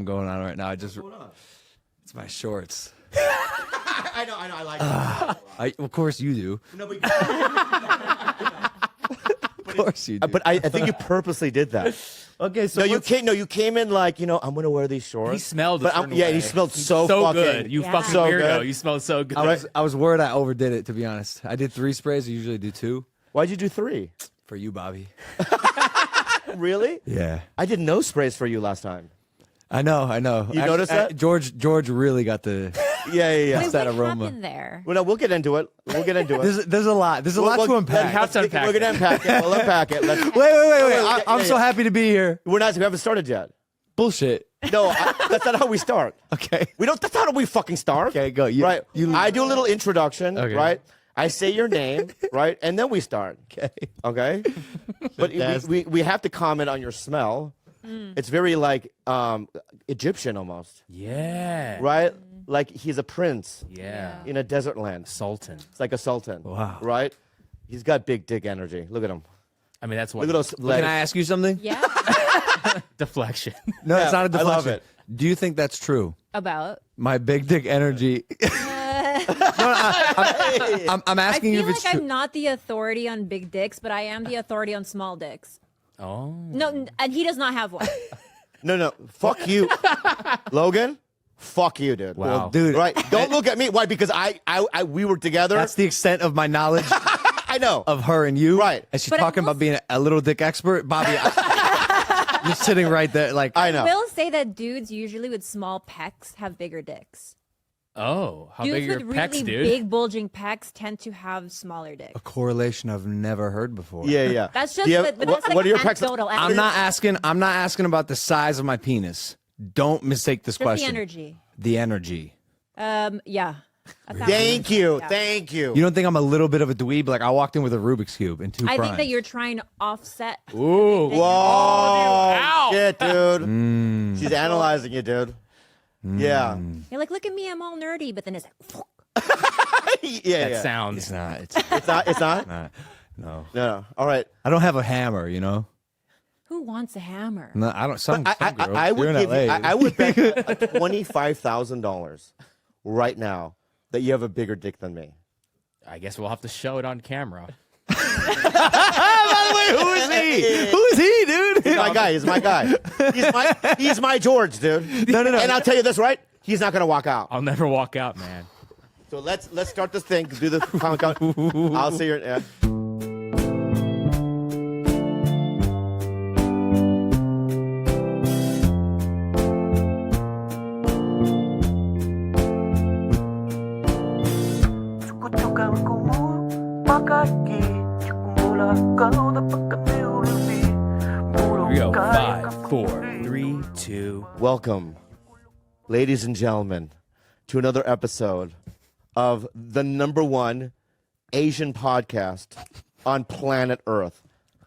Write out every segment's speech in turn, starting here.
going on right now. What's going on? It's my shorts. I know. I like it. Of course you do. No, but, Of course you do. but I think you purposely did that. Okay, so You came in like, I'm gonna wear these shorts. He smelled. But he smelled so fucking good. You fucking so weirdo. good. You smell so good. I was worried I overdid it, to be honest. I did 3 sprays. I usually do 2 Why'd you do 3? for you, Bobby. Really? Yeah. I did no sprays for you last time. I know. You noticed that? George really got the. Yeah. Wait, that what aroma. happened there? Well, no, we'll get into it. There's a lot. There's a lot to unpack. have to unpack We're gonna unpack it. We'll unpack it. Let's, Wait. I'm so happy to be here. we haven't started yet. Bullshit. No, that's not how we start. Okay. That's not how we fucking start. Okay, go. Right. I do a little introduction. Okay. Right. I say your name. Right. And then we start. Okay. But we have to comment on your smell. It's very like Egyptian almost. Yeah. Right. Like he's a prince. Yeah. In a desert land. Sultan. It's like a sultan. Wow. Right. He's got big dick energy. Look at him. I mean, that's what. Look at those Can legs. I ask you something? Yeah. deflection. No, it's not a I deflection. love it. Do you think that's true? About. My big dick energy. I'm I asking you feel if it's like true. I'm not the authority on big dicks, but I am the authority on small dicks. Oh. No, and he does not have one. No. Fuck you, Logan. Fuck you, dude. Wow. Well, dude, Right. Don't look at me. Why? Because we were together. that's the extent of my knowledge I know. of her and you. Right. And she's But I talking will about being a little dick expert. Bobby, you're sitting right there like. I know. I will say that dudes usually with small pecs have bigger dicks. Oh. How Dudes big are with your really pecs, dude? big bulging pecs tend to have smaller dicks. A correlation I've never heard before. Yeah. That's just, Do you have- but that's like what are your pecs? anecdotal I'm evidence. not asking about the size of my penis. Don't mistake this Just question. the energy. The energy. Yeah. Thank you. Yeah. Thank you. You don't think I'm a little bit of a dweeb? Like I walked in with a Rubik's cube and 2 I primes. think that you're trying to offset. Ooh. Whoa. Ow. Shit, dude. She's analyzing you, dude. Yeah. You're like, look at me, I'm all nerdy, but then it's like, Yeah. That sounds. It's not. It's It's not. It's not. not. No. No. All right. I don't have a hammer. You know. who wants a hammer? No, I don't. Some girls. I would You're in give you, LA. I would bet $25,000 right now that you have a bigger dick than me. I guess we'll have to show it on camera. By the way, who is he? Who is he, dude? He's my guy. He's my guy. He's my George, dude. No. And I'll tell you this, right? He's not gonna walk out. I'll never walk out, man. So let's start this thing. Do the count. I'll see your. Yeah. Here we go. 5, 4, 3, 2. Welcome, ladies and gentlemen, to another episode of the #1 Asian podcast on planet Earth.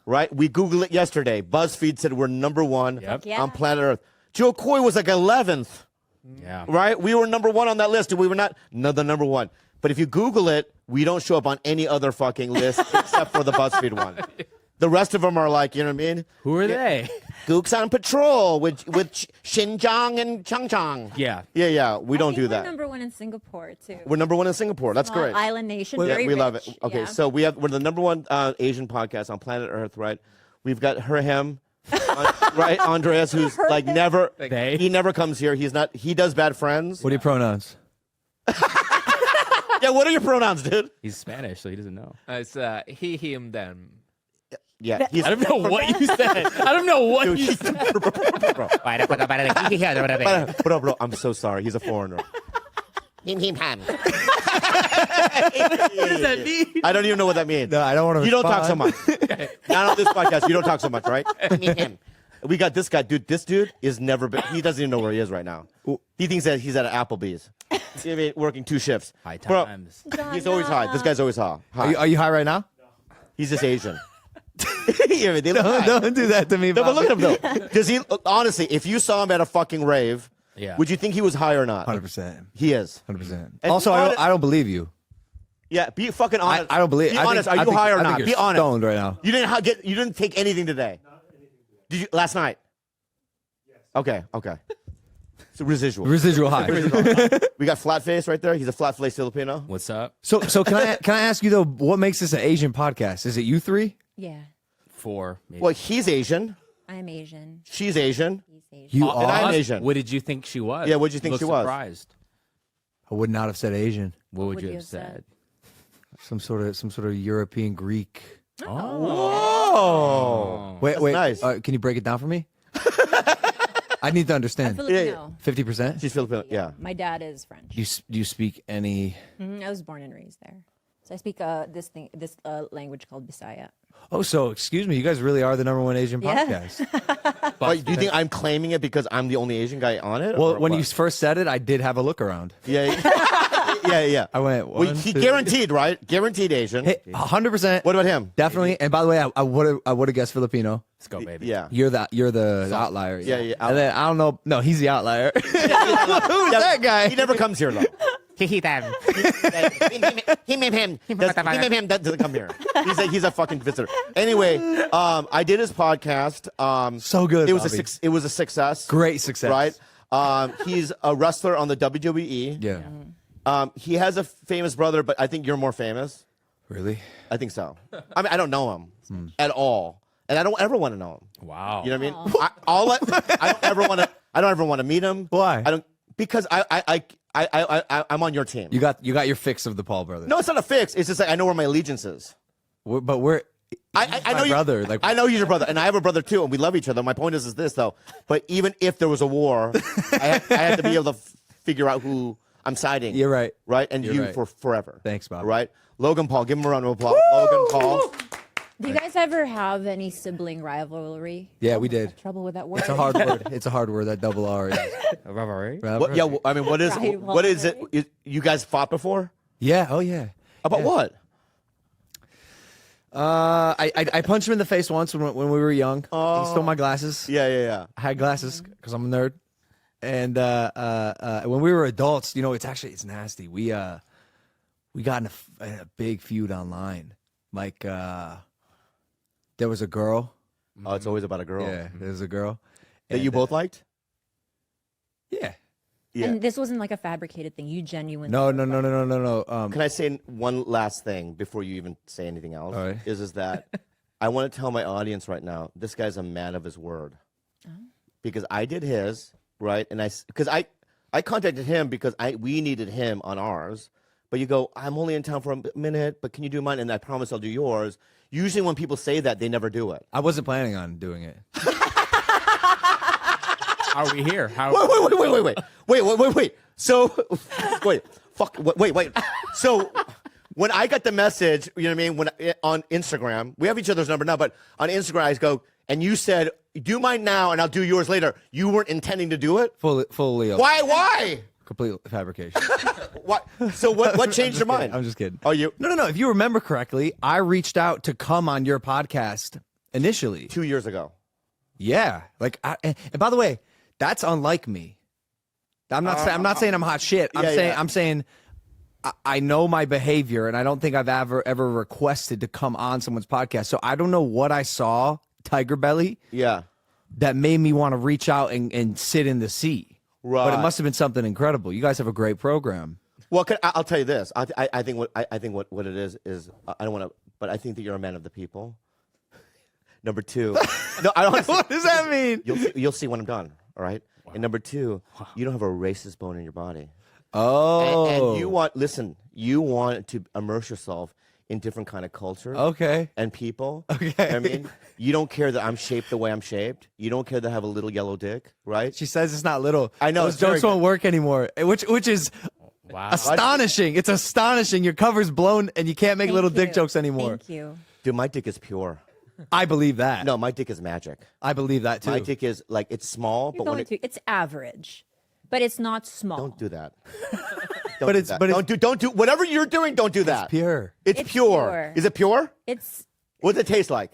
Right? We Googled it yesterday. BuzzFeed said we're #1 Yep. Yeah. on planet Earth. Joe Coy was like 11th. Yeah. Right? We were #1 on that list, and we were not the #1. But if you Google it, we don't show up on any other fucking list except for the BuzzFeed one. The rest of them are like, you know what I mean? Who are they? Gooks on patrol with Xinjiang and Changchang. Yeah. Yeah. We don't do We're that. #1 in Singapore too. We're #1 in Singapore. That's Small great. Island nation, Yeah, very we love rich. it. Okay, Yeah. so we're the #1 Asian podcast on planet Earth, right? We've got him, right? Andreas, who's like never. They. He never comes here. He's not. He does bad friends. What are your pronouns? Yeah. What are your pronouns, dude? He's Spanish, so he doesn't know. It's he, him, them. Yeah. He's, I don't know what you said. I don't know what you said. bro, I'm so sorry. He's a foreigner. Him. What does that mean? I don't even know what that means. No, I don't want to. You don't talk so much. Not on this podcast. You don't talk so much, right? Him. We got this guy, dude. This dude is never been. He doesn't even know where he is right now. He thinks that he's at Applebee's. I mean, working 2 shifts. High Bro, times. he's always high. This guy's always high. Are you high right now? He's just Asian. Yeah, they look high. Don't do that to me. No, but Bobby. look at him though. Does he honestly? If you saw him at a fucking rave, Yeah. would you think he was high or not? 100%. He is. 100%. And Also, be honest- I don't believe you. Yeah, be fucking honest. I don't believe. Be I think- honest. I Are you think- high or I think not? you're Be honest. Stoned right now. You didn't get. You didn't take anything today. Did you last night? Yes. Okay. It's a residual. Residual high. We got flat face right there. He's a flat face Filipino. What's up? So can I ask you though, what makes this an Asian podcast? Is it you three? Yeah. 4. Maybe. Well, he's Asian. I'm Asian. She's Asian. He's Asian. You And I'm are? Asian. What did you think she was? Yeah, what did you think looked she was? Surprised. I would not have said Asian. What would you have said? Some sort of European Greek. Oh. Wait, wait. nice. Can you break it down for me? I need to I'm understand. Filipino. 50%? She's Filipino. Yeah. My dad is French. Do you speak any? I was born and raised there. So I speak this language called Bisaya. Oh, so excuse me, you guys really are the #1 Asian Yeah. podcast. Wait, do you think I'm claiming it because I'm the only Asian guy on it? Well, or when what? you first said it, I did have a look around. Yeah. Yeah. I went, one, He two. guaranteed, right? Guaranteed Asian. Hey, 100%. What about him? Definitely. And by the way, I would have guessed Filipino. Let's go, baby. Yeah. You're the outlier. Yeah. And then I don't know. No, he's the outlier. Who's that guy? He never comes here, though. He them. Him doesn't come here. He's a fucking visitor. Anyway, I did his podcast. So good, It was Bobby. it was a success. Great success. Right. He's a wrestler on the WWE. Yeah. He has a famous brother, but I think you're more famous. Really? I think so. I mean, I don't know him at all, and I don't ever want to know him. Wow. You know what I mean? I don't ever want to. I don't ever want to meet him. Why? I don't because I'm on your team. You got your fix of the Paul brothers. No, it's not a fix. It's just like I know where my allegiance is. But we're. I my know brother. Like I know he's your brother, and I have a brother too, and we love each other. My point is this though. But even if there was a war, I have to be able to figure out who I'm siding. You're right. Right, and You're you right. for forever. Thanks, Bob. Right, Logan Paul. Give him a round of applause. Logan Paul. Do you guys ever have any sibling rivalry? Yeah, we did. Trouble with that word? It's a hard word. It's a hard word. That double R. Is. What, yeah, I mean, what is it? You guys fought before? Yeah. Oh yeah. About what? I punched him in the face once when we were young. He stole my glasses. Yeah. I had glasses because I'm a nerd. And when we were adults, it's nasty. We got in a big feud online. Like there was a girl. Oh, it's always about a girl. Yeah, there was a girl That you both liked? Yeah. Yeah. And this wasn't like a fabricated thing. You genuinely. No. Can I say one last thing before you even say anything else? All right. Is that I want to tell my audience right now, this guy's a man of his word. Because I did his, right? And I contacted him because we needed him on ours. But you go, I'm only in town for a minute, but can you do mine? And I promise I'll do yours. Usually when people say that, they never do it. I wasn't planning on doing it. How are we here? Wait. So, wait. So, when I got the message, you know what I mean? When on Instagram, we have each other's number now, but on Instagram, I go, and you said, do mine now, and I'll do yours later. You weren't intending to do it? Fully. Why? Complete fabrication. What? So what changed your mind? I'm just kidding. Oh, you? No. If you remember correctly, I reached out to come on your podcast initially. 2 years ago. Yeah. And by the way, that's unlike me. I'm not saying I'm hot shit. I'm saying I know my behavior, and I don't think I've ever requested to come on someone's podcast. So I don't know what I saw, Tiger Belly, Yeah. that made me want to reach out and sit in the seat. Right. But it must have been something incredible. You guys have a great program. Well, I'll tell you this. I think what it is I don't want to, but I think that you're a man of the people. Number two, no, I don't. What does that mean? You'll see when I'm done. All right. Wow. And number two, you don't have a racist bone in your body. Oh. And you want to immerse yourself in different kind of culture. Okay. And people. Okay. I mean, you don't care that I'm shaped the way I'm shaped. You don't care that I have a little yellow dick, right? She says it's not little. I know, Those it's very jokes won't work anymore, which is Wow. astonishing. It's astonishing. Your cover's blown, and you can't make Thank little you. dick jokes anymore. Thank you. Dude, my dick is pure. I believe that. No, my dick is magic. I believe that too. My dick is like it's small, You're but when going it's average, but it's not small. don't do that. But it's- but it's- don't do whatever you're doing. Don't do that. Pure. It's It's pure. pure. Is it pure? It's What does it taste like?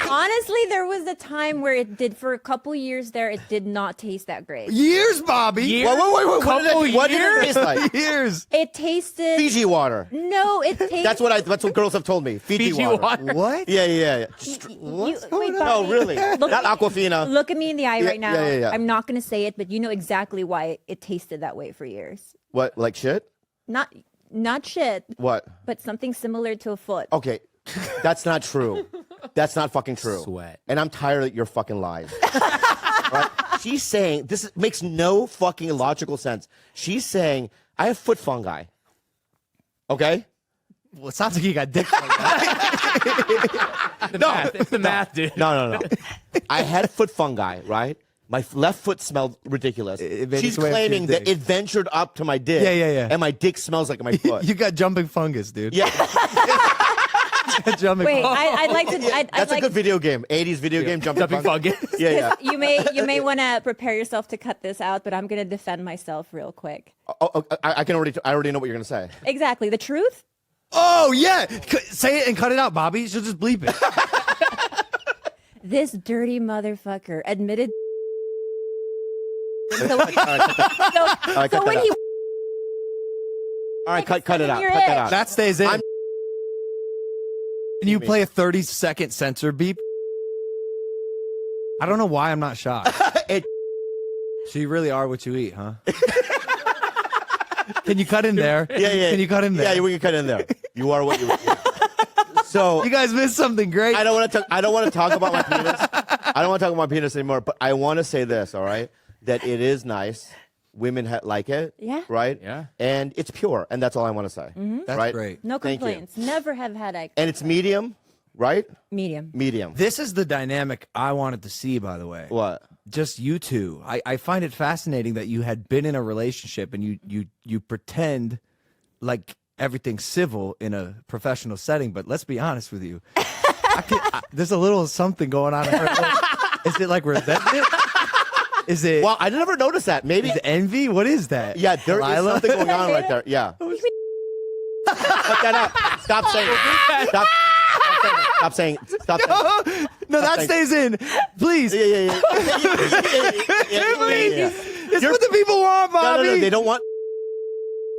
Honestly, there was a time where it did for a couple years there. It did not taste that great. Years, Bobby. Years? Wait. What did it taste like? Years. It tasted Fiji water. No, it tasted. That's what girls have told me. Fiji water. What? Yeah. Wait, No, Bobby, really. Look, Not Aquafina. Look at me in the eye Yeah, right now. yeah. I'm not going to say it, but you know exactly why it tasted that way for years. What, like shit? Not shit, What? but something similar to a foot. Okay, that's not true. That's not fucking true. Sweat. And I'm tired of your fucking lies. Right? She's saying, makes no fucking logical sense. She's saying, I have foot fungi. Okay? Well, it sounds like you got dick. Math. It's the math, dude. No. I had foot fungi, right? My left foot smelled ridiculous. It made She's its way up to your claiming that dick. it ventured up to my dick. Yeah. And my dick smells like my foot. You got jumping fungus, dude. Yeah, Jumping Wait, fungus. I'd like to. that's a good video game. 80s video game, jumping Jumping fungus. fungus. Yeah. You may want to prepare yourself to cut this out, but I'm going to defend myself real quick. I already know what you're gonna say. Exactly, the truth. Oh, yeah. Say it and cut it out, Bobby. She'll just bleep it. This dirty motherfucker admitted. So, All right, cut so when that he out. All right, cut it out. Your Cut that itch. out. That stays in. I'm- Can you play a 30-second censor beep? I don't know why I'm not shocked. It- So you really are what you eat, huh? Can you cut in there? Yeah. Can you cut in there? Yeah, we can cut in there. You are what you. So You guys missed something great. I don't want to talk about my penis. I don't want to talk about my penis anymore. But I want to say this, all right? That it is nice. Women like it. Yeah. Right. Yeah. And it's pure, and that's all I want to say. That's right? great. no Thank you. complaints. Never have had a And it's medium, right? medium. Medium. This is the dynamic I wanted to see, by the way. What? Just you two. I find it fascinating that you had been in a relationship and you pretend like everything's civil in a professional setting, but let's be honest with you. There's a little something going on in her life. Is it like resentment? Is it, Well, I never noticed that. Maybe. is it envy? What is that? Yeah, there is Lila? something going on right there. Yeah. Cut that out. Stop saying it. Stop saying it. Stop saying it. No, that stays in. Please. Yeah. It's what the people want, Bobby. No, they don't want.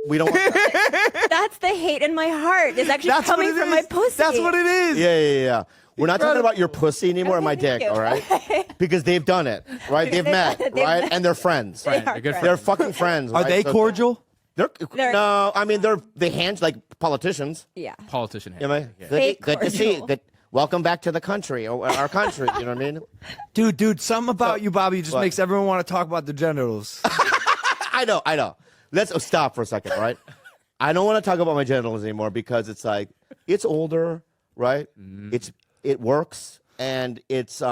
We don't want that. That's the hate in my heart. It's actually That's what coming it from is. my pussy. That's what it is. Yeah. We're not talking Incredible. about your pussy anymore and my Okay, dick, thank you. all right? Because they've done it, right? They've met, They've right? met. And they're friends. They are They're good friends. They're fucking friends. Are right? they So cordial? They're, They're- no, I mean they hand like politicians. Yeah. Politician. You know what I mean? Yeah. Fake Good to see. cordial. Good. Welcome back to the country, or our country. You know what I mean? Dude, something about you, Bobby, just What? makes everyone want to talk about the genitals. I know. Let's stop for a second, all right? I don't want to talk about my genitals anymore because it's like it's older, right? It works and it's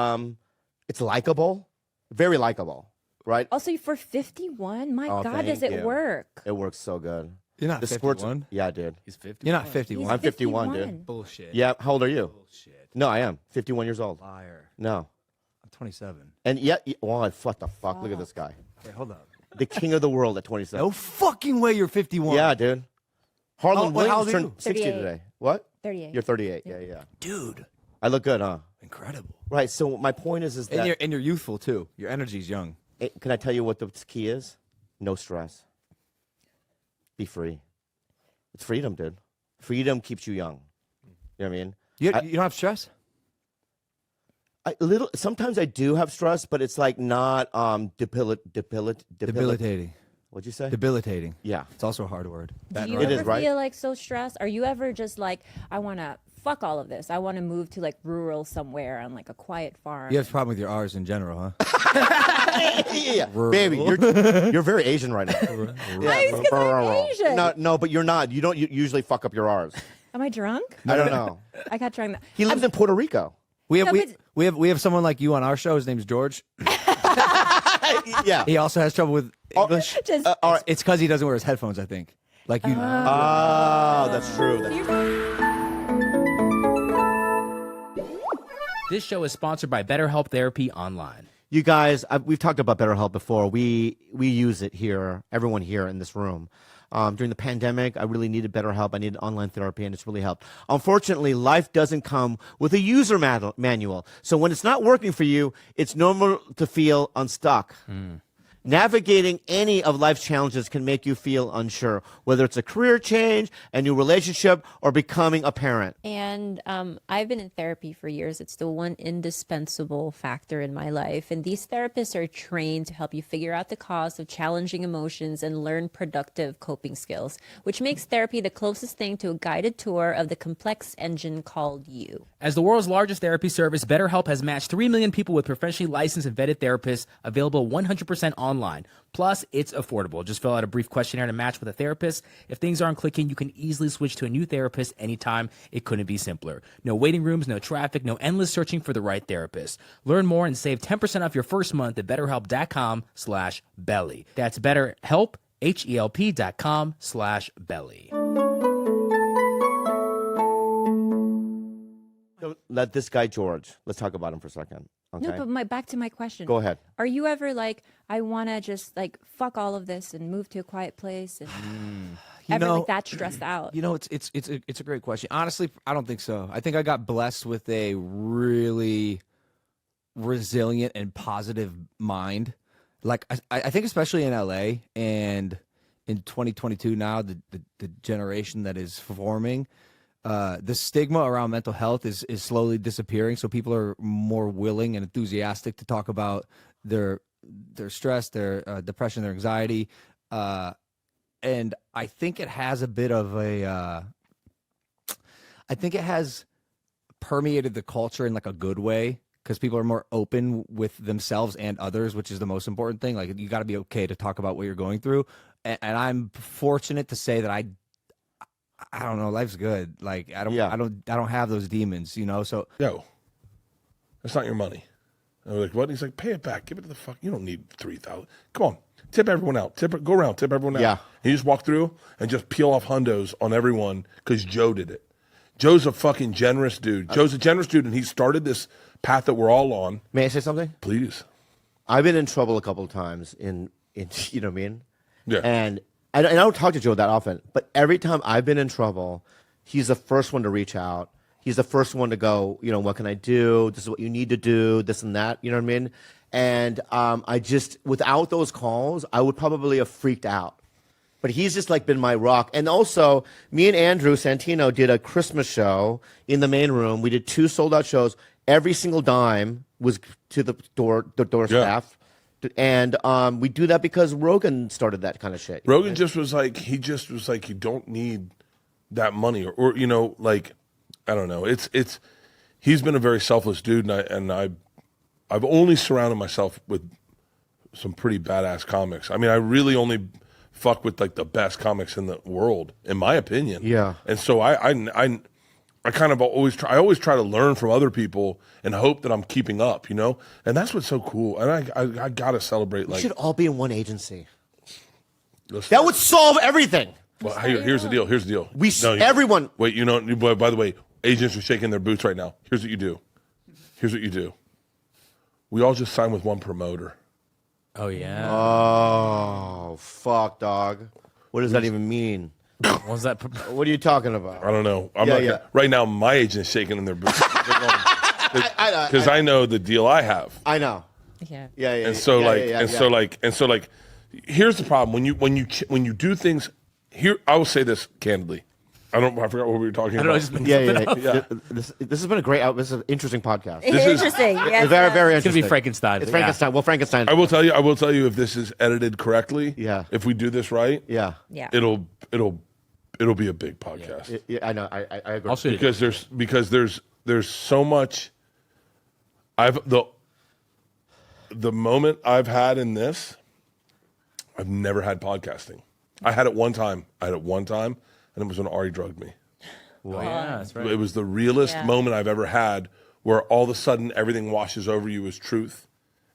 likable, very likable, right? Also, for 51, my Oh, God, does thank it you. work? It works so good. You're not The squirts, 51. yeah, dude. He's 50. You're not 51. I'm 51, dude. Bullshit. Yeah, how old are you? Bullshit. No, I am 51 years old. Liar. No, I'm 27. and yet, well, what the fuck? Look at this guy, Wait, hold up. the king of the world at 27. No fucking way you're 51. Yeah, dude. Harlan How old Williams are turned you? 60 38. today. What? 38. You're 38. Yeah. Dude. I look good, huh? Incredible. Right. So my point is that And you're youthful, too. Your energy's young. can I tell you what the key is? No stress. Be free. It's freedom, dude. Freedom keeps you young. You know what I mean? You I- don't have stress? Sometimes I do have stress, but it's like not Debilitating. What'd you say? Debilitating. Yeah. It's also a hard word. Do you It ever is, right? feel like so stressed? Are you ever just like, I want to fuck all of this. I want to move to like rural somewhere on like a quiet farm. You have a problem with your R's in general, huh? Yeah. Baby, you're very Asian right now. Why? It's 'cause I'm Asian. No, but you're not. You don't usually fuck up your R's. Am I drunk? I don't know. I got drunk. He lives in Puerto Rico. We have No, we have someone like you on our show. His name's George. Yeah. He also has trouble with English. Just All right. It's because he doesn't wear his headphones, I think. Like you. Oh, that's true. This show is sponsored by BetterHelp Therapy Online. You guys, we've talked about BetterHelp before. We use it here, everyone here in this room. During the pandemic, I really needed better help. I needed online therapy, and it's really helped. Unfortunately, life doesn't come with a user manual. So when it's not working for you, it's normal to feel unstuck. Navigating any of life's challenges can make you feel unsure, whether it's a career change, a new relationship, or becoming a parent. And I've been in therapy for years. It's the one indispensable factor in my life. And these therapists are trained to help you figure out the cause of challenging emotions and learn productive coping skills, which makes therapy the closest thing to a guided tour of the complex engine called you. As the world's largest therapy service, BetterHelp has matched 3 million people with professionally licensed and vetted therapists, available 100% online. Plus, it's affordable. Just fill out a brief questionnaire to match with a therapist. If things aren't clicking, you can easily switch to a new therapist anytime. It couldn't be simpler. No waiting rooms, no traffic, no endless searching for the right therapist. Learn more and save 10% off your first month at betterhelp.com/belly. That's BetterHelp, HELP.com/belly. So let this guy, George, let's talk about him for a second. Okay? No, but back to my question. Go ahead. Are you ever like, I want to just like fuck all of this and move to a quiet place and ever like that stressed out? You know, it's a great question. Honestly, I don't think so. I think I got blessed with a really resilient and positive mind. Like I think especially in LA and in 2022 now, the generation that is forming, the stigma around mental health is slowly disappearing. So people are more willing and enthusiastic to talk about their stress, their depression, their anxiety. And I think it has a bit of I think it has permeated the culture in like a good way, because people are more open with themselves and others, which is the most important thing. Like, you got to be okay to talk about what you're going through. And I'm fortunate to say that I don't know, life's good. Like, I don't have those demons, you know? So, yo, that's not your money. And we're like, what? He's like, pay it back. Give it to the fuck. You don't need 3,000. Come on. Tip everyone out. Go around. Tip everyone out. Yeah. And you just walk through and just peel off hundos on everyone because Joe did it. Joe's a fucking generous dude. Joe's a generous dude, and he started this path that we're all on. May I say something? Please. I've been in trouble a couple of times in you know what I mean? Yeah. And I don't talk to Joe that often, but every time I've been in trouble, he's the first one to reach out. He's the first one to go, you know, what can I do? This is what you need to do, this and that, you know what I mean? And I just, without those calls, I would probably have freaked out. But he's just like been my rock. And also, me and Andrew Santino did a Christmas show in the main room. We did 2 sold-out shows. Every single dime was to the door staff. And we do that because Rogan started that kind of shit. Rogan just was like, you don't need that money. Or you know, like, I don't know. He's been a very selfless dude, and I've only surrounded myself with some pretty badass comics. I mean, I really only fuck with like the best comics in the world, in my opinion. Yeah. And so I kind of always try to learn from other people and hope that I'm keeping up, you know? And that's what's so cool. And I gotta celebrate. We like, should all be in one agency. That would solve everything. Well, here's the deal. Everyone. Wait, you know, by the way, agents are shaking their boots right now. Here's what you do. We all just sign with one promoter. Oh, yeah. Oh, fuck, dog. What does that even mean? What was that? What are you talking about? I don't know. Right now, my agent's shaking in their boots because I know the deal I have. I know. Yeah. Yeah. And so here's the problem when you do things. Here, I will say this candidly. I forgot what we were talking about. Yeah. This has been a great. This is an interesting podcast. It's interesting. Yes, very, very It's interesting. going to be Frankenstein. It's Frankenstein. Well, Frankenstein. I will tell you if this is edited correctly. Yeah. If we do this right. Yeah. It'll be a big podcast. Yeah, I know. I agree. I'll shoot because there's so much. The moment I've had in this, I've never had podcasting. I had it one time, and it was when Ari drugged me. Wow. Yeah, that's right. It was the realest moment I've ever had, where all of a sudden everything washes over you as truth,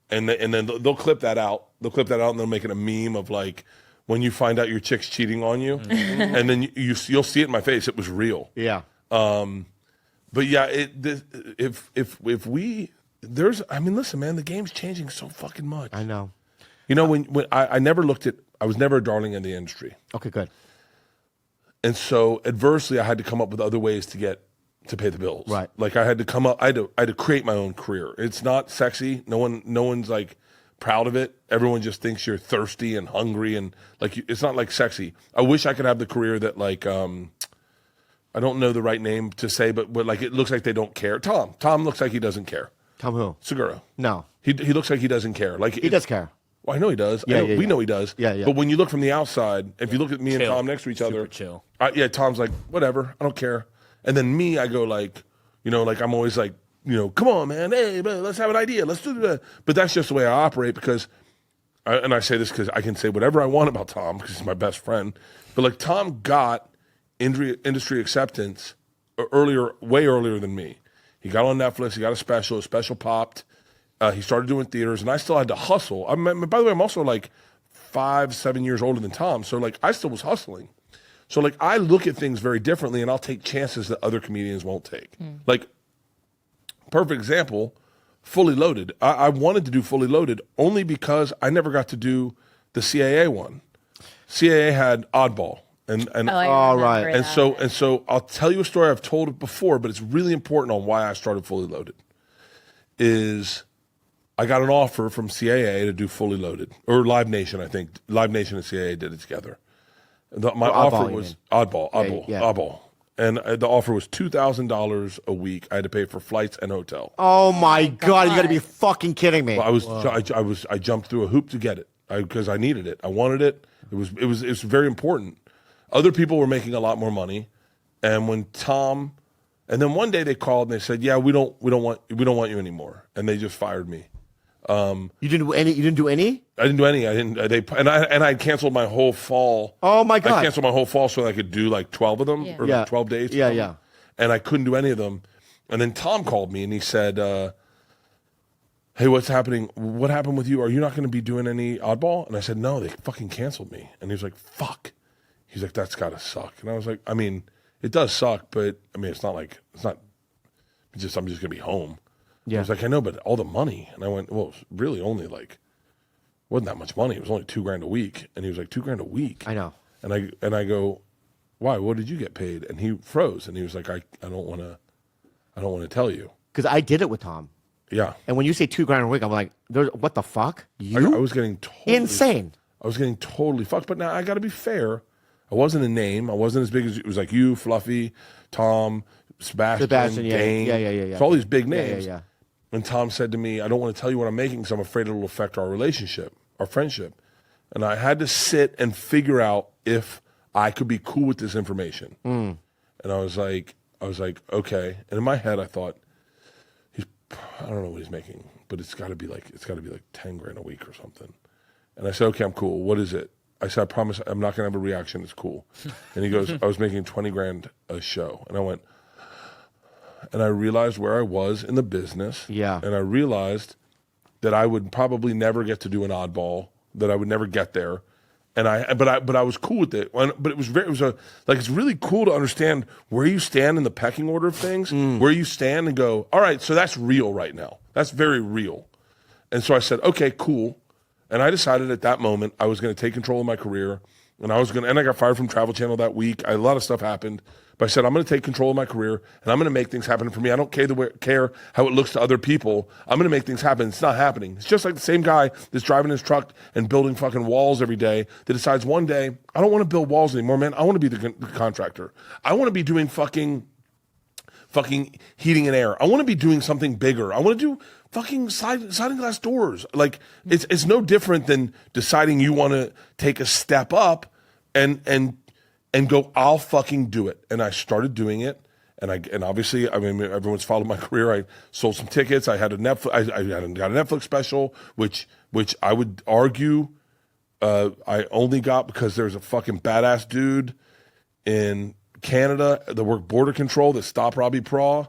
and then they'll clip that out. They'll clip that out, and they'll make it a meme of like when you find out your chick's cheating on you, and then you'll see it in my face. It was real. Yeah. But yeah, listen, man, the game's changing so fucking much. I know. You know, when I never looked at, I was never a darling in the industry. Okay, good. And so adversely, I had to come up with other ways to pay the bills. Right. Like I had to come up, I had to create my own career. It's not sexy. No one's like proud of it. Everyone just thinks you're thirsty and hungry and like it's not like sexy. I wish I could have the career that like I don't know the right name to say, but like it looks like they don't care. Tom looks like he doesn't care. Tom who? Segura. No. He looks like he doesn't care. Like He does care. Well, I know he does. Yeah, We know he does. Yeah, yeah. But when you look from the outside, if you look at me and Tom next to each other, chill. Yeah, Tom's like, whatever, I don't care. And then me, I go like, like I'm always like, come on, man, hey, man, let's have an idea, let's do that. But that's just the way I operate because, and I say this because I can say whatever I want about Tom because he's my best friend. But like Tom got industry acceptance way earlier than me. He got on Netflix. He got a special popped. He started doing theaters, and I still had to hustle. By the way, I'm also like 5-7 years older than Tom, so like I still was hustling. So like I look at things very differently, and I'll take chances that other comedians won't take. Like, perfect example, Fully Loaded. I wanted to do Fully Loaded only because I never got to do the CAA one. CAA had Oddball, and All right. and so I'll tell you a story I've told it before, but it's really important on why I started Fully Loaded. Is I got an offer from CAA to do Fully Loaded, or Live Nation, I think. Live Nation and CAA did it together. My offer was Oddball. And the offer was $2,000 a week. I had to pay for flights and hotel. Oh my God! You got to be fucking kidding me. I jumped through a hoop to get it because I needed it. I wanted it. It was very important. Other people were making a lot more money, and and then one day they called and they said, "Yeah, we don't want you anymore," and they just fired me. You didn't do any. You didn't do any. I didn't do any. I didn't. I canceled my whole fall. Oh my God! I canceled my whole fall so that I could do like 12 of them or like 12 days. Yeah. And I couldn't do any of them. And then Tom called me and he said, "Hey, what's happening? What happened with you? Are you not going to be doing any Oddball?" And I said, "No, they fucking canceled me." And he was like, "Fuck." He's like, "That's got to suck." And I was like, "I mean, it does suck, but I mean, I'm just going to be home." Yeah. I was like, "I know, but all the money." And I went, "Well, it's really only like, wasn't that much money. It was only $2,000 a week." And he was like, $2,000 a week? I know. And I go, "Why? What did you get paid?" And he froze and he was like, I don't want to tell you. Because I did it with Tom. Yeah. And when you say $2,000 a week, I'm like, what the fuck? You? I was getting totally Insane. I was getting totally fucked. But now I got to be fair. I wasn't a name. I wasn't as big as it was like you, Fluffy, Tom, Sebastian, Dane. Yeah. It's all these big names. Yeah. And Tom said to me, "I don't want to tell you what I'm making because I'm afraid it'll affect our relationship, our friendship." And I had to sit and figure out if I could be cool with this information. And I was like, okay. And in my head, I thought, I don't know what he's making, but it's got to be like $10,000 a week or something. And I said, "Okay, I'm cool. What is it?" I said, "I promise I'm not going to have a reaction. It's cool." And he goes, "I was making $20,000 a show." And I went, and I realized where I was in the business. Yeah. And I realized that I would probably never get to do an Oddball, that I would never get there. And but I was cool with it. But it's really cool to understand where you stand in the pecking order of things, where you stand and go, all right, so that's real right now. That's very real. And so I said, okay, cool. And I decided at that moment I was going to take control of my career, and I got fired from Travel Channel that week. A lot of stuff happened. But I said, I'm going to take control of my career, and I'm going to make things happen for me. I don't care how it looks to other people. I'm going to make things happen. It's not happening. It's just like the same guy that's driving his truck and building fucking walls every day that decides one day, I don't want to build walls anymore, man. I want to be the contractor. I want to be doing fucking heating and air. I want to be doing something bigger. I want to do fucking sliding glass doors. Like, it's no different than deciding you want to take a step up and go, I'll fucking do it. And I started doing it. And obviously, I mean, everyone's followed my career. I sold some tickets. I had a Netflix. I got a Netflix special, which I would argue I only got because there's a fucking badass dude in Canada that worked border control that stopped Robbie Praw.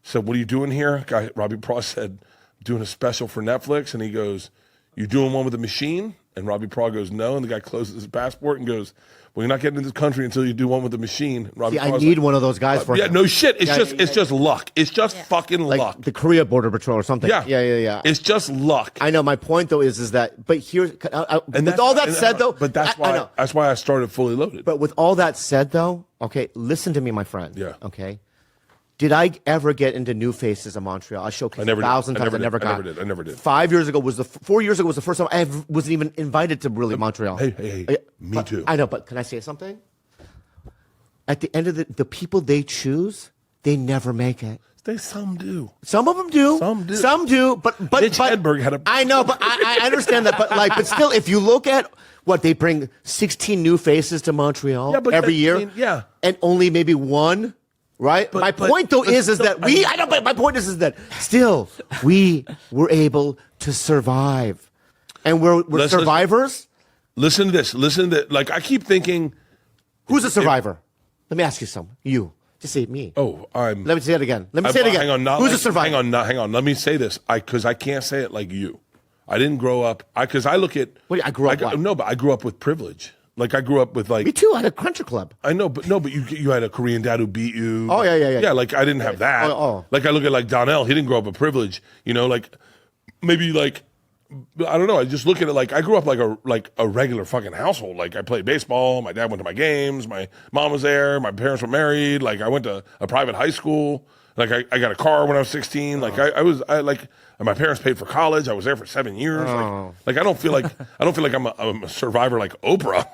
Said, "What are you doing here?" Robbie Praw said, "Doing a special for Netflix." And he goes, "You doing one with a machine?" And Robbie Praw goes, no. And the guy closes his passport and goes, well, you're not getting into this country until you do one with the machine. And Robbie See, I Praw's need like, one of those guys for yeah, him. no shit. It's Yeah, it's just luck. It's just fucking like luck. the Korea Border Patrol or something. Yeah. Yeah. It's just luck. I know. My point though is that, but here's, And with all that said though, but that's I why know. that's why I started Fully Loaded. But with all that said though, okay, listen to me, my friend. Yeah. Okay. Did I ever get into New Faces in Montreal? I showcased I never did. 1,000 I times. never I did. I never did. 5 years ago 4 years ago was the first time I wasn't even invited to really Montreal. Hey, me But- too. I know, but can I say something? At the end of the people they choose, they never make it. Some do. Some of them do. Some do. Some do. But Mitch Hedberg had a. I know, but I understand that. But still, if you look at what they bring, 16 new faces to Montreal Yeah, but every year. I mean, yeah. And only maybe one. Right. My point though is that we. I know, but my point is that still we were able to survive, and we're survivors. Listen to this. Listen to that. Like I keep thinking. Who's a survivor? Let me ask you something. You. Just say me. Oh, I'm. Let me say it again. Let me say it again. Hang on. Not Who's like, a survivor? Hang on. Let me say this. Because I can't say it like you. I didn't grow up. Because I look at. What, I grew up what? No, but I grew up with privilege. Like I grew up with like. Me too. I had a country club. I know, but you had a Korean dad who beat you. Oh, yeah. Yeah, like I didn't have that. Oh. Like I look at like Donnell, he didn't grow up with privilege. You know, like maybe like I don't know. I just look at it like I grew up like a regular fucking household. Like I played baseball. My dad went to my games. My mom was there. My parents were married. Like I went to a private high school. Like I got a car when I was 16. Like and my parents paid for college. I was there for 7 years. Like I don't feel like I'm a survivor like Oprah.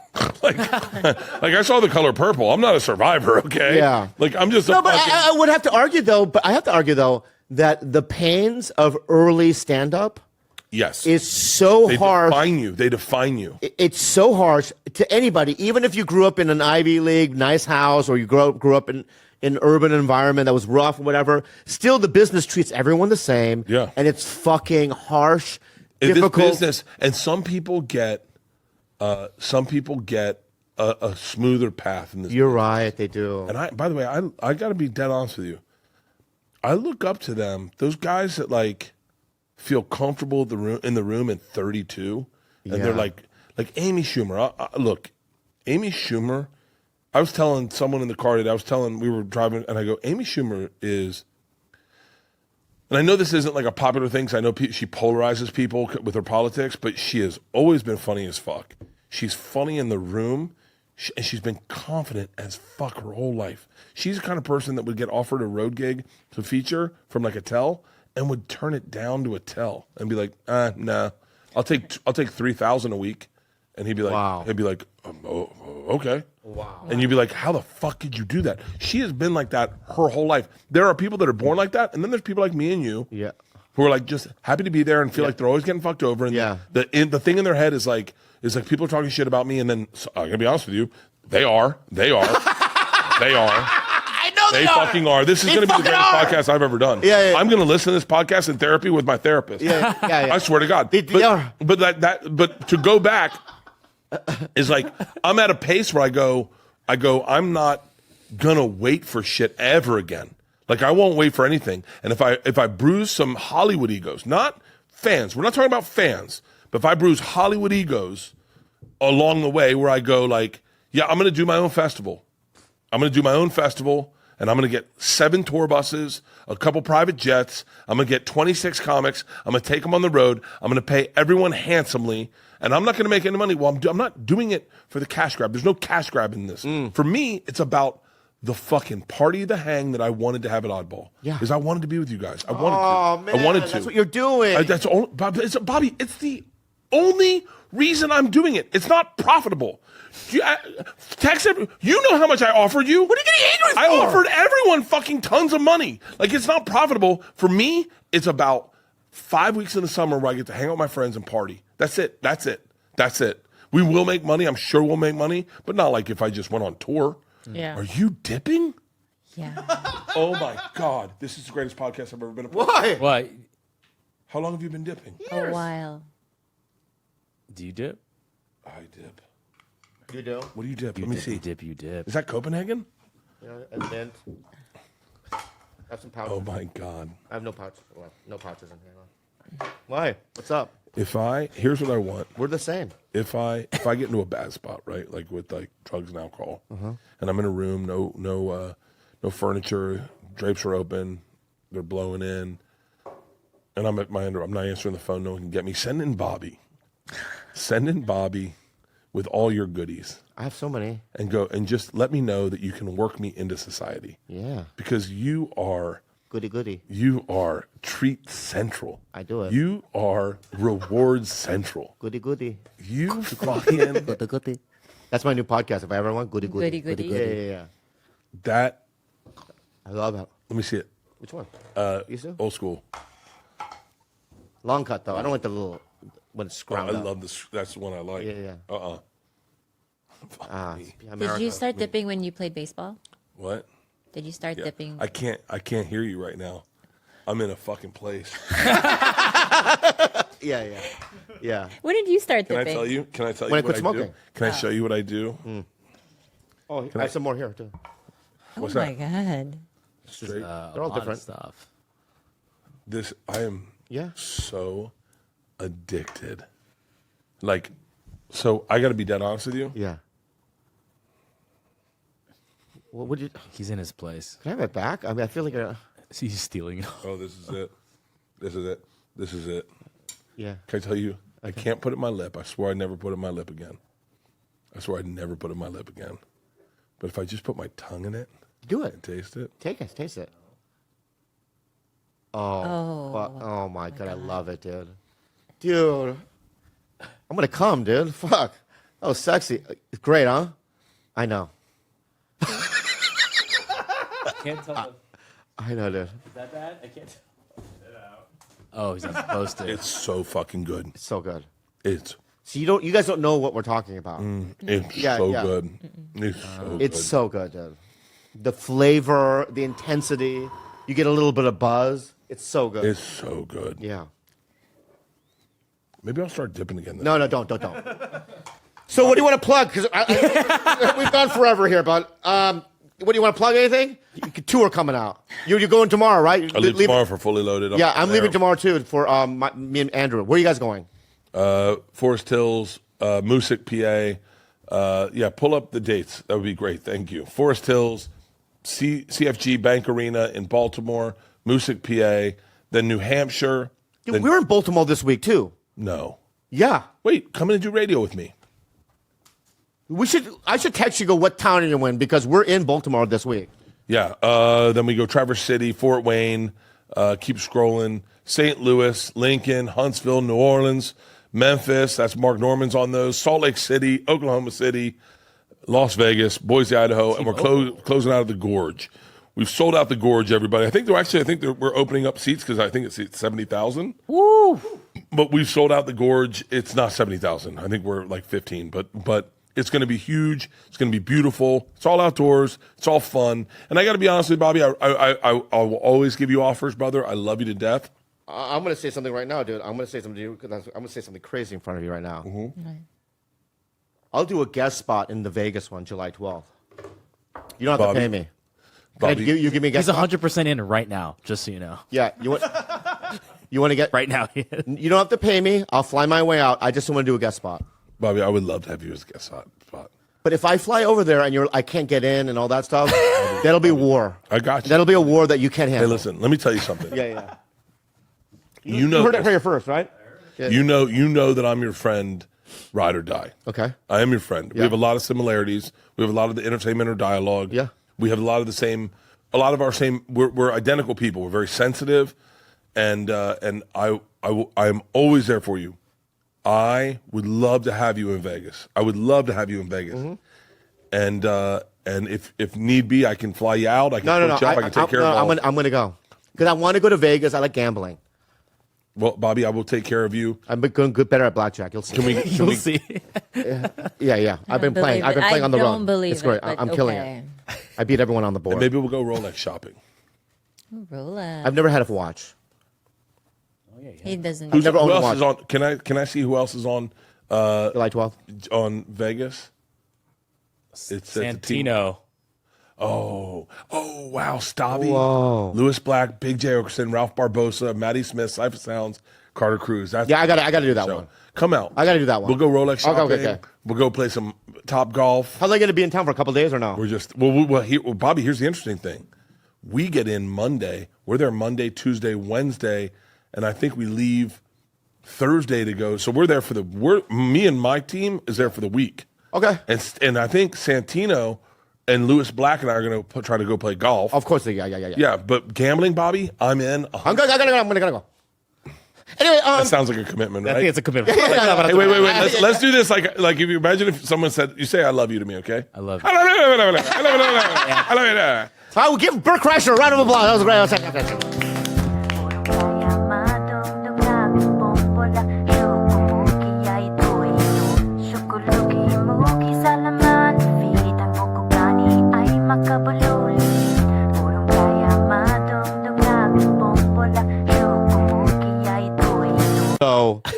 like I saw The Color Purple. I'm not a survivor. Okay. Yeah. Like I'm just No, but I would have to argue though. But I have to argue though that the pains of early stand-up yes is so they harsh. They define you. It's so harsh to anybody, even if you grew up in an Ivy League nice house or you grew up in an urban environment that was rough or whatever. Still, the business treats everyone the same. Yeah. And it's fucking harsh, In difficult. this business, and some people get a smoother path in this. You're right, they do. And by the way, I got to be dead honest with you. I look up to them. Those guys that like feel comfortable in the room at 32, and they're like Amy Schumer. Look, Amy Schumer. I was telling someone in the car today. We were driving, and I go, Amy Schumer is. And I know this isn't like a popular thing, because I know she polarizes people with her politics, but she has always been funny as fuck. She's funny in the room, and she's been confident as fuck her whole life. She's the kind of person that would get offered a road gig to feature from like a tell, and would turn it down to a tell and be like, nah, I'll take $3,000 a week, and he'd be like, Wow. Okay. Wow. And you'd be like, how the fuck did you do that? She has been like that her whole life. There are people that are born like that, and then there's people like me and you who are like just happy to be there and feel like they're always getting fucked over. And the thing in their head is like people are talking shit about me, and then I'm gonna be honest with you, they are. I know they fucking are. This is going to be the greatest podcast I've ever done. Yeah. I'm going to listen to this podcast in therapy with my therapist. Yeah. I swear to God. They are. But to go back is like I'm at a pace where I go. I'm not gonna wait for shit ever again. Like I won't wait for anything. And if I bruise some Hollywood egos, not fans. We're not talking about fans. But if I bruise Hollywood egos along the way, where I go like, yeah, I'm gonna do my own festival. And I'm going to get 7 tour buses, a couple private jets. I'm going to get 26 comics. I'm going to take them on the road. I'm going to pay everyone handsomely. And I'm not going to make any money. Well, I'm not doing it for the cash grab. There's no cash grab in this. For me, it's about the fucking party, the hang that I wanted to have at Oddball. Yeah. Because I wanted to be with you guys. I Man, wanted to. that's what you're doing. Bobby, it's the only reason I'm doing it. It's not profitable. Text every, you know how much I offered you. What are you getting angry for? I offered everyone fucking tons of money. Like, it's not profitable. For me, it's about 5 weeks in the summer where I get to hang out with my friends and party. That's it. We will make money. I'm sure we'll make money, but not like if I just went on tour. Yeah. Are you dipping? Yeah. Oh my God. This is the greatest podcast I've ever been a part of. Why? What? How long have you been dipping? A while. Do you dip? I dip. You do? What do you dip? You Let me dip, see. You dip. You dip. Is that Copenhagen? Yeah, and then I have some pouches. Oh my God. I have no pouches. Well, no pouches in here. Why? What's up? Here's what I want. We're the same. If I get into a bad spot, right, like with like drugs and alcohol, and I'm in a room, no furniture, drapes are open, they're blowing in, and I'm not answering the phone. No one can get me. Send in Bobby. Send in Bobby with all your goodies. I have so many. And go and just let me know that you can work me into society. Yeah. Because you are goody. You are treat central. I do it. You are reward central. Goody. You fucking Goody. That's my new podcast. If I ever want, goody. Goody. Yeah. that. I love it. Let me see it. Which one? You see? Old school. Long cut though. I don't like the little when it's Oh, I scrounged up. love this. That's the one I like. Yeah. Me. Did you start dipping when you played baseball? What? Did you start dipping? I can't hear you right now. I'm in a fucking place. Yeah. When did you start Can I dipping? tell you? Can I tell When I you what quit I do? smoking. Can I show you what I do? Oh, I have some more here too. What's oh my that? God. Straight. They're all a lot of different. stuff. This I am Yeah. so addicted. Like, so I got to be dead honest with you. Yeah. What would you? He's in his place. Can I have it back? I mean, I feel like He's stealing it. Oh, this is it. This is it. This is it. yeah. Can I tell you? I can't put it in my lip. I swear I never put it in my lip again. I swear I'd never put it in my lip again. But if I just put my tongue in it Do it. and taste it, Taste it. Oh my God, I love it, dude. Dude, I'm gonna come, dude. Fuck, that was sexy. It's great, huh? I know. Can't tell. I know, dude. Is that bad? I can't tell. Oh, he's not supposed to. it's so fucking good. It's so good. It's So you guys don't know what we're talking about. it's Yeah, so yeah. good. It's so It's good. so good, dude. The flavor, the intensity. You get a little bit of buzz. It's so good. It's so good. Yeah. Maybe I'll start dipping again. Then. No, don't. So what do you want to plug? Because we've gone forever here, but what do you want to plug? Anything? Tour coming out. You're going tomorrow, right? I leave tomorrow for Fully Loaded. Yeah, I'm leaving tomorrow too for me and Andrew. Where are you guys going? Forest Hills, Moosic, PA. Yeah, pull up the dates. That would be great. Thank you. Forest Hills, CFG Bank Arena in Baltimore, Moosic, PA, then New Hampshire. Dude, we're in Baltimore this week too. No. Yeah. Wait, come in and do radio with me. I should text you. Go, what town are you in? Because we're in Baltimore this week. Yeah. Then we go Traverse City, Fort Wayne, keep scrolling, St. Louis, Lincoln, Huntsville, New Orleans, Memphis. That's Mark Norman's on those. Salt Lake City, Oklahoma City, Las Vegas, Boise, Idaho, and we're closing out of the Gorge. We've sold out the Gorge, everybody. I think we're opening up seats because I think it's 70,000. Woo! But we've sold out the Gorge. It's not 70,000. I think we're like 15. But it's going to be huge. It's going to be beautiful. It's all outdoors. It's all fun. And I got to be honest with you, Bobby. I will always give you offers, brother. I love you to death. I'm going to say something right now, dude. I'm going to say something to you because I'm going to say something crazy in front of you right now. Mm-hmm. I'll do a guest spot in the Vegas one, July 12th. You don't have Bobby. to pay me. Bobby, You give me a guest He's spot? 100% in right now, just so you know. Yeah. You want to get Right now, he is. You don't have to pay me. I'll fly my way out. I just want to do a guest spot. Bobby, I would love to have you as a guest spot. But if I fly over there and I can't get in and all that stuff, that'll be war. I got you. That'll be a war that you can't handle. Hey, listen. Let me tell you something. Yeah. You know, You heard it here first, right? Yeah. you know that I'm your friend, ride or die. Okay. I am your friend. We Yeah. have a lot of similarities. We have a lot of the entertainment or dialogue. Yeah. We have a lot of our same. We're identical people. We're very sensitive, and I am always there for you. I would love to have you in Vegas. Mm-hmm. And if need be, I can fly you out. I can No. put you up. I can take care of all. I'm gonna go because I want to go to Vegas. I like gambling. Well, Bobby, I will take care of you. I'm going good better at blackjack. You'll see. Can we? You'll see. Yeah. I've been playing. I've been playing on the I road. don't believe It's great. it, but I'm killing okay. it. I beat everyone on the board. Maybe we'll go Rolex shopping. Rolex. I've never had a watch. He doesn't. Who never owned a else watch. is on? Can I see who else is on July 12th. on Vegas? It's at the team. Santino. Oh, wow, Stabby. Whoa. Lewis Black, Big J. Okerson, Ralph Barbosa, Matty Smith, Cypher Sounds, Carter Cruise. That's Yeah, I gotta do that so, one. Come out. I gotta do that one. We'll go Rolex shopping. Okay. We'll go play some Top Golf. How are they gonna be in town for a couple days or no? We're just Bobby. Here's the interesting thing: we get in Monday. We're there Monday, Tuesday, Wednesday, and I think we leave Thursday to go. So we're there for me and my team is there for the week. Okay. And I think Santino and Lewis Black and I are going to try to go play golf. Of course, yeah. Yeah, but gambling, Bobby, I'm in. I'm gonna go. Anyway, That sounds like a commitment, right? I think it's a commitment. Hey, wait. Let's do this. Like if you imagine if someone said, "You say I love you to me," okay? I love you. I love you. I will give Burt Kreischer a round of applause. That was great.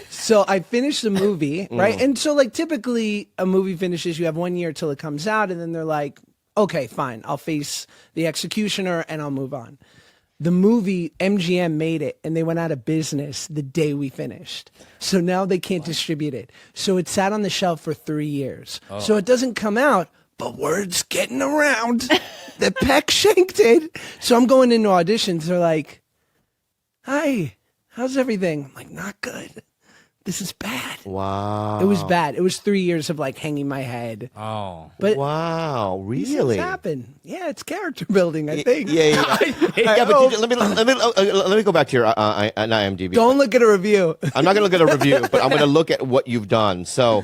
So I finished the movie, right? And so like typically a movie finishes, you have 1 year till it comes out, and then they're like, okay, fine, I'll face the executioner and I'll move on. The movie, MGM made it and they went out of business the day we finished. So now they can't distribute it. So it sat on the shelf for 3 years. So it doesn't come out, but word's getting around that Peck shanked it. So I'm going into auditions. They're like, hi, how's everything? I'm like, not good. This is bad. Wow. It was bad. It was 3 years of like hanging my head. Oh. But Wow, these things really? happen. Yeah, it's character building, I think. Yeah. Yeah, but let me go back to your IMDb. Don't look at a review. I'm not going to look at a review, but I'm going to look at what you've done. So,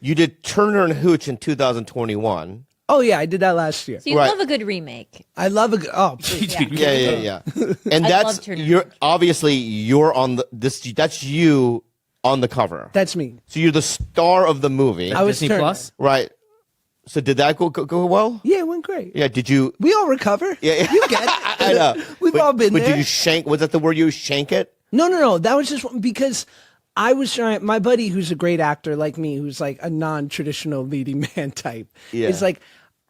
you did Turner and Hooch in 2021. Oh yeah, I did that last year. So you Right. love a good remake. I love a Yeah. And I that's love Turner. you're on this. That's you on the cover. That's me. So you're the star of the movie, I was Disney Turner. Plus? right? So did that go well? Yeah, it went great. Yeah. Did you? We all recover. Yeah. You get it. I know. We've all been But there. did you shank? Was that the word you used, shank it? No. That was just because I was trying. My buddy, who's a great actor like me, who's like a non-traditional leading man type, is like,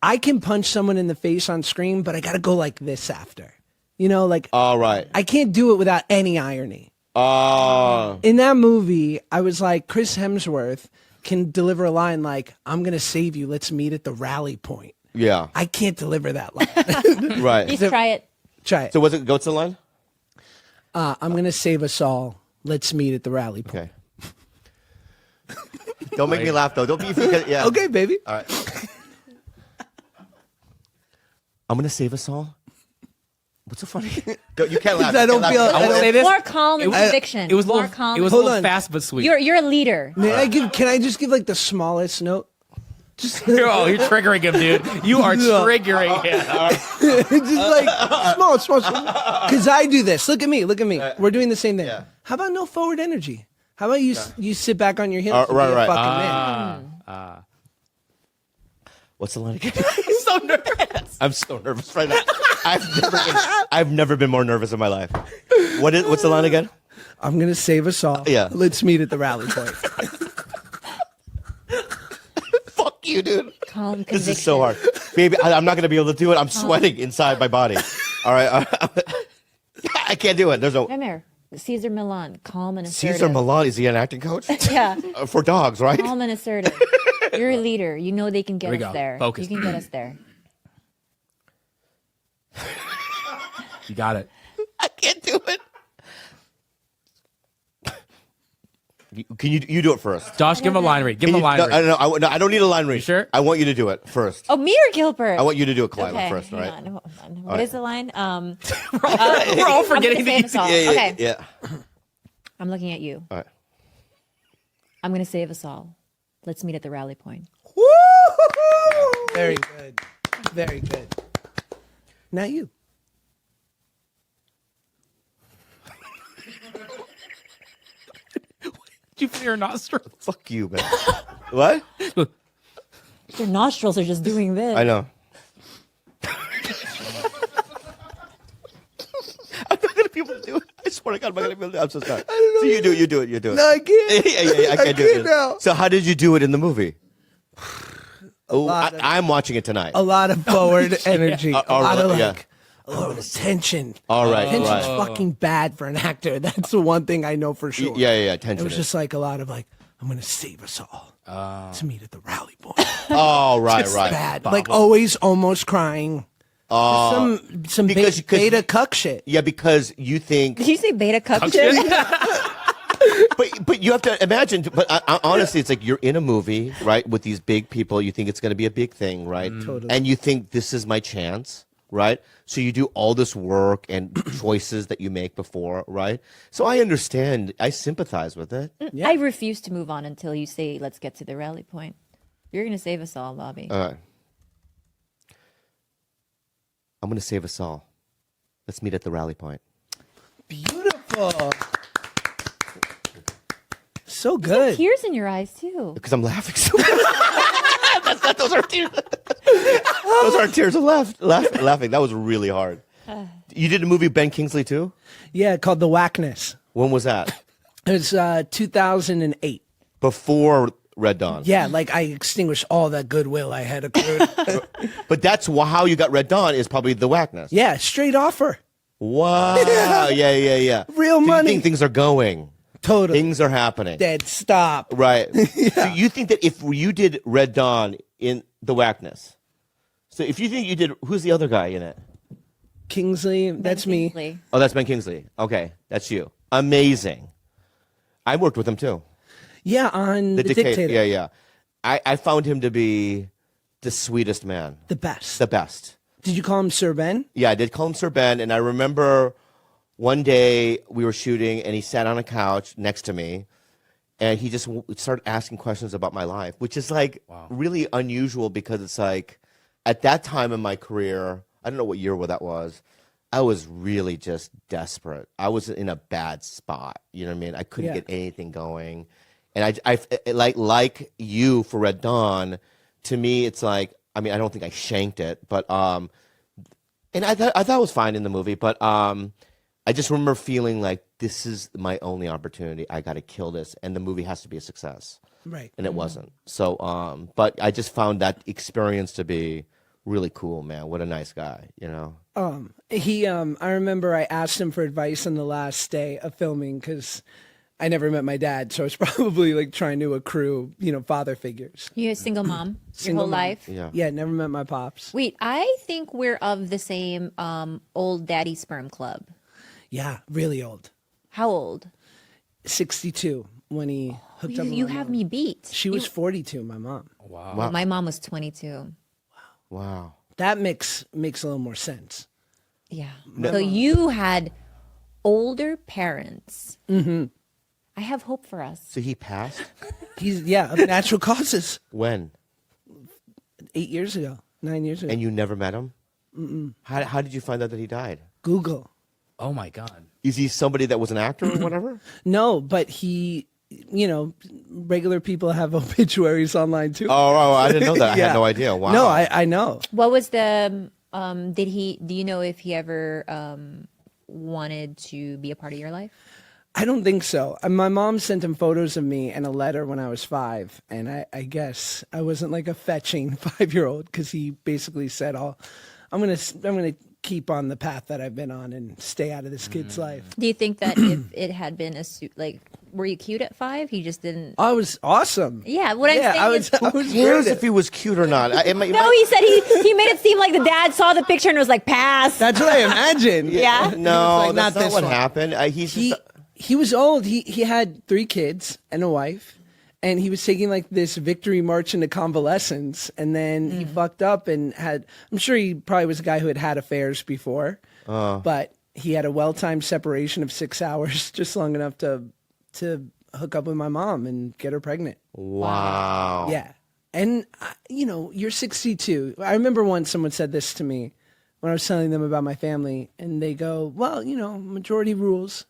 I can punch someone in the face on screen, but I got to go like this after. You know, like All right. I can't do it without any irony. Oh. In that movie, I was like, Chris Hemsworth can deliver a line like, I'm going to save you. Let's meet at the rally point. Yeah. I can't deliver that line. Right. Please try it. Try it. So what's the line? I'm going to save us all. Let's meet at the rally point. Okay. Don't make me laugh though. Don't be. Yeah. Okay, baby. All right. I'm gonna save us all. What's so funny? You can't laugh. I don't feel- I will say this. More calm and It was- conviction. It was a more little, calm. it was a Hold little on. fast but sweet. You're a leader. Can I just give like the smallest note? Just Oh, you're triggering him, dude. You are triggering him. just like small. Because I do this. Look at me. We're doing the same thing. Yeah. How about no forward energy? How about you sit back on your heels? and right, be a right. fucking man? What's the line again? He's so nervous. I'm so nervous right now. I've never been more nervous in my life. What's the line again? I'm gonna save us all. Yeah. Let's meet at the rally point. Fuck you, dude. Calm conviction. This is so hard, baby. I'm not gonna be able to do it. I'm sweating inside my body. All right. I can't do it. There's no Come here. Caesar Milan. Calm and assertive. Caesar Milan. Is he an acting coach? Yeah. For dogs, right? Calm and assertive. You're a leader. You know they can get Here we us go. there. Focus. You can get us there. You got it. I can't do it. Can you do it first? Josh, give him a line read. Give him a line No, read. I don't need a line read. You sure? I want you to do it first. Oh, me or Gilbert? I want you to do it, Kalila, okay, first, all right? hang on. What is the line? We're all forgetting these. Okay. Yeah. I'm looking at you. All right. I'm going to save us all. Let's meet at the rally point. Woo! Very good. Very good. Now you. Did you feel your nostrils? Fuck you, man. What? Your nostrils are just doing this. I know. I'm not gonna be able to do it. I swear to God, I'm not gonna be able to do it. I'm so sorry. So you do it. No, I can't. Yeah, I can't do it. now. So how did you do it in the movie? Oh, lot of- I'm watching it tonight. A lot of forward energy. all A lot of right, yeah. like, Oh, tension. All right, Tension's right. fucking bad for an actor. That's the one thing I know for sure. Yeah. It Tension. was just like a lot of like, I'm going to save us all to meet at the rally point. Oh, right. Bad. Like always almost crying. Some because- beta cuck shit. Yeah, because you think, Did you say beta cup shit? but you have to imagine. But honestly, it's like you're in a movie, right, with these big people. You think it's going to be a big thing, right? Totally. And you think this is my chance, right? So you do all this work and choices that you make before, right? So I understand. I sympathize with it. I refuse to move on until you say, let's get to the rally point. You're going to save us all, Bobby. All right. I'm going to save us all. Let's meet at the rally point. Beautiful. So good. Tears in your eyes, too. Because I'm laughing so much. Those are tears. Those aren't tears of laughing. That was really hard. You did a movie, Ben Kingsley, too? Yeah, called The Whackness. When was that? It was 2008. Before Red Dawn. Yeah, like I extinguished all that goodwill I had accrued. But that's how you got Red Dawn is probably the whackness. Yeah, straight offer. Wow. Yeah. Real So money. You think things are going. Totally. Things are happening. Dead stop. Right. So you think that if you did Red Dawn in the whackness, so if you think you did, who's the other guy in it? Kingsley, that's me. Kingsley. Oh, that's Ben Kingsley. Okay, that's you. Amazing. I worked with him too. Yeah, on The Dictator. Yeah. I found him to be the sweetest man. The best. The best. Did you call him Sir Ben? Yeah, I did call him Sir Ben, and I remember one day we were shooting, and he sat on a couch next to me, and he just started asking questions about my life, which is like really unusual because it's like at that time in my career, I don't know what year that was, I was really just desperate. I was in a bad spot. You know what I mean? I couldn't get anything going. And I like you for Red Dawn, to me, it's like, I mean, I don't think I shanked it, but, and I thought it was fine in the movie, but I just remember feeling like this is my only opportunity. I got to kill this, and the movie has to be a success. Right. And it wasn't. So, but I just found that experience to be really cool, man. What a nice guy, you know? I remember I asked him for advice on the last day of filming because I never met my dad, so I was probably like trying to accrue, father figures. You a single mom your whole Mom. life? Yeah, never met my pops. Wait, I think we're of the same old daddy sperm club. Yeah, really old. How old? 62 when he hooked up with You my have mom. me beat. She was 42, my mom. Well, my mom was 22. Wow. That makes a little more sense. Yeah. So you had older parents. Mm-hmm. I have hope for us. So he passed? He's, of natural causes. When? 8 years ago, 9 years ago. And you never met him? Mm-mm. How did you find out that he died? Google. Oh my God. Is he somebody that was an actor or whatever? No, but he, regular people have obituaries online too. Oh, I didn't know that. I Yeah. had no idea. Wow. No, I know. What was the do you know if he ever wanted to be a part of your life? I don't think so. My mom sent him photos of me and a letter when I was 5, and I guess I wasn't like a fetching 5-year-old because he basically said, "I'm gonna keep on the path that I've been on and stay out of this kid's life." Do you think that if it had been were you cute at 5? He just didn't. I was awesome. Yeah, what I'm saying I is. was Who cares great. if he was cute or not? No, he said he made it seem like the dad saw the picture and was like, pass. That's what I imagined. Yeah? No, Like, that's not this what one. happened. He's He just... he was old. He had 3 kids and a wife, and he was taking like this victory march into convalescence, and then he fucked up and had. I'm sure he probably was a guy who had affairs before, but he had a well-timed separation of 6 hours, just long enough to hook up with my mom and get her pregnant. Wow. Yeah. And, you're 62. I remember once someone said this to me when I was telling them about my family, and they go, well, majority rules.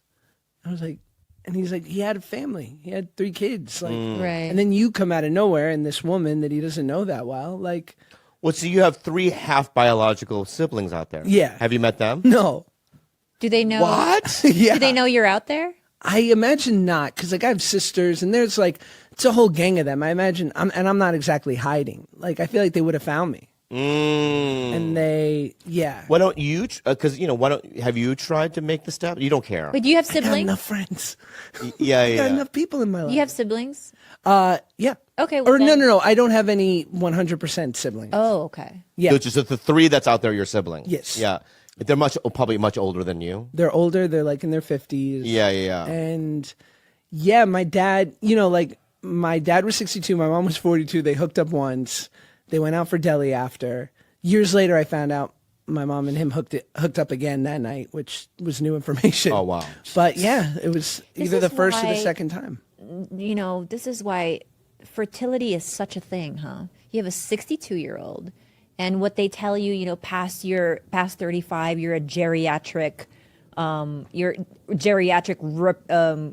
I was like, and he's like, he had a family. He had 3 kids. Like, Right. and then you come out of nowhere and this woman that he doesn't know that well, like, Well, so you have 3 half biological siblings out there. Yeah. Have you met them? no. Do they know? What? Yeah. Do they know you're out there? I imagine not, because like I have sisters, and there's like it's a whole gang of them. I imagine, I'm not exactly hiding. Like I feel like they would have found me. And yeah. Why don't you? Because why don't have you tried to make the step? You don't care. But do you have I got siblings? enough friends. Yeah, I got yeah. enough people in my life. You have siblings? Yeah. Okay, well Or then- no. I don't have any 100% siblings. Oh, okay. Yeah. So just the three that's out there, your siblings. Yes. Yeah. They're probably much older than you. They're older. They're like in their 50s. Yeah. And yeah, my dad, my dad was 62. My mom was 42. They hooked up once. They went out for deli after. Years later, I found out my mom and him hooked up again that night, which was new information. Oh, wow. But yeah, it was either is the first or the why- second time. This is why fertility is such a thing, huh? You have a 62-year-old, and what they tell you, past 35, you're a geriatric,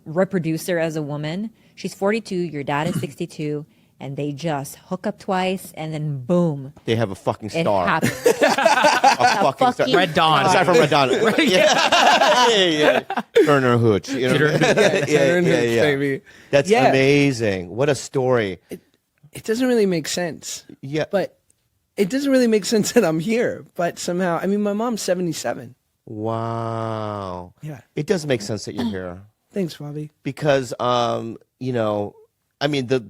reproducer as a woman. She's 42, your dad is 62, and they just hook up twice, and then boom, They have a fucking it star. happens. A fucking star. fucking Red Dawn. Aside from Red Dawn. yeah. Turner Hooch. You know? Turner and Hooch, baby. That's Yeah. amazing. What a story. It doesn't really make sense. Yeah. But it doesn't really make sense that I'm here. But somehow, my mom's 77. Wow. Yeah. It does make sense that you're here. Thanks, Bobby. Because the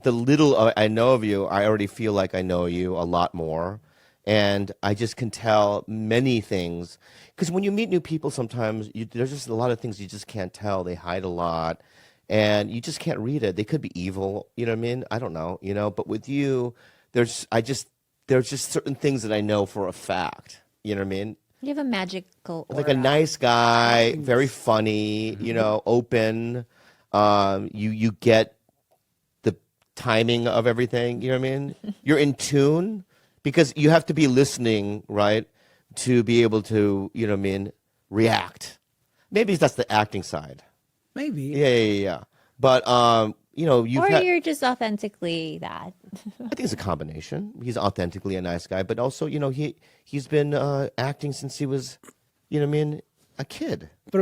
little I know of you, I already feel like I know you a lot more, and I just can tell many things. Because when you meet new people, sometimes there's just a lot of things you just can't tell. They hide a lot, and you just can't read it. They could be evil. You know what I mean? I don't know. But with you, there's just certain things that I know for a fact. You know what I mean? You have a magical aura. Like a nice guy, very funny, open. You get the timing of everything, you know what I mean? You're in tune because you have to be listening, right, to be able to, react. Maybe that's the acting side. Maybe. Yeah. But you've or had, you're just authentically that. I think it's a combination. He's authentically a nice guy, but also, he's been acting since he was, a kid. But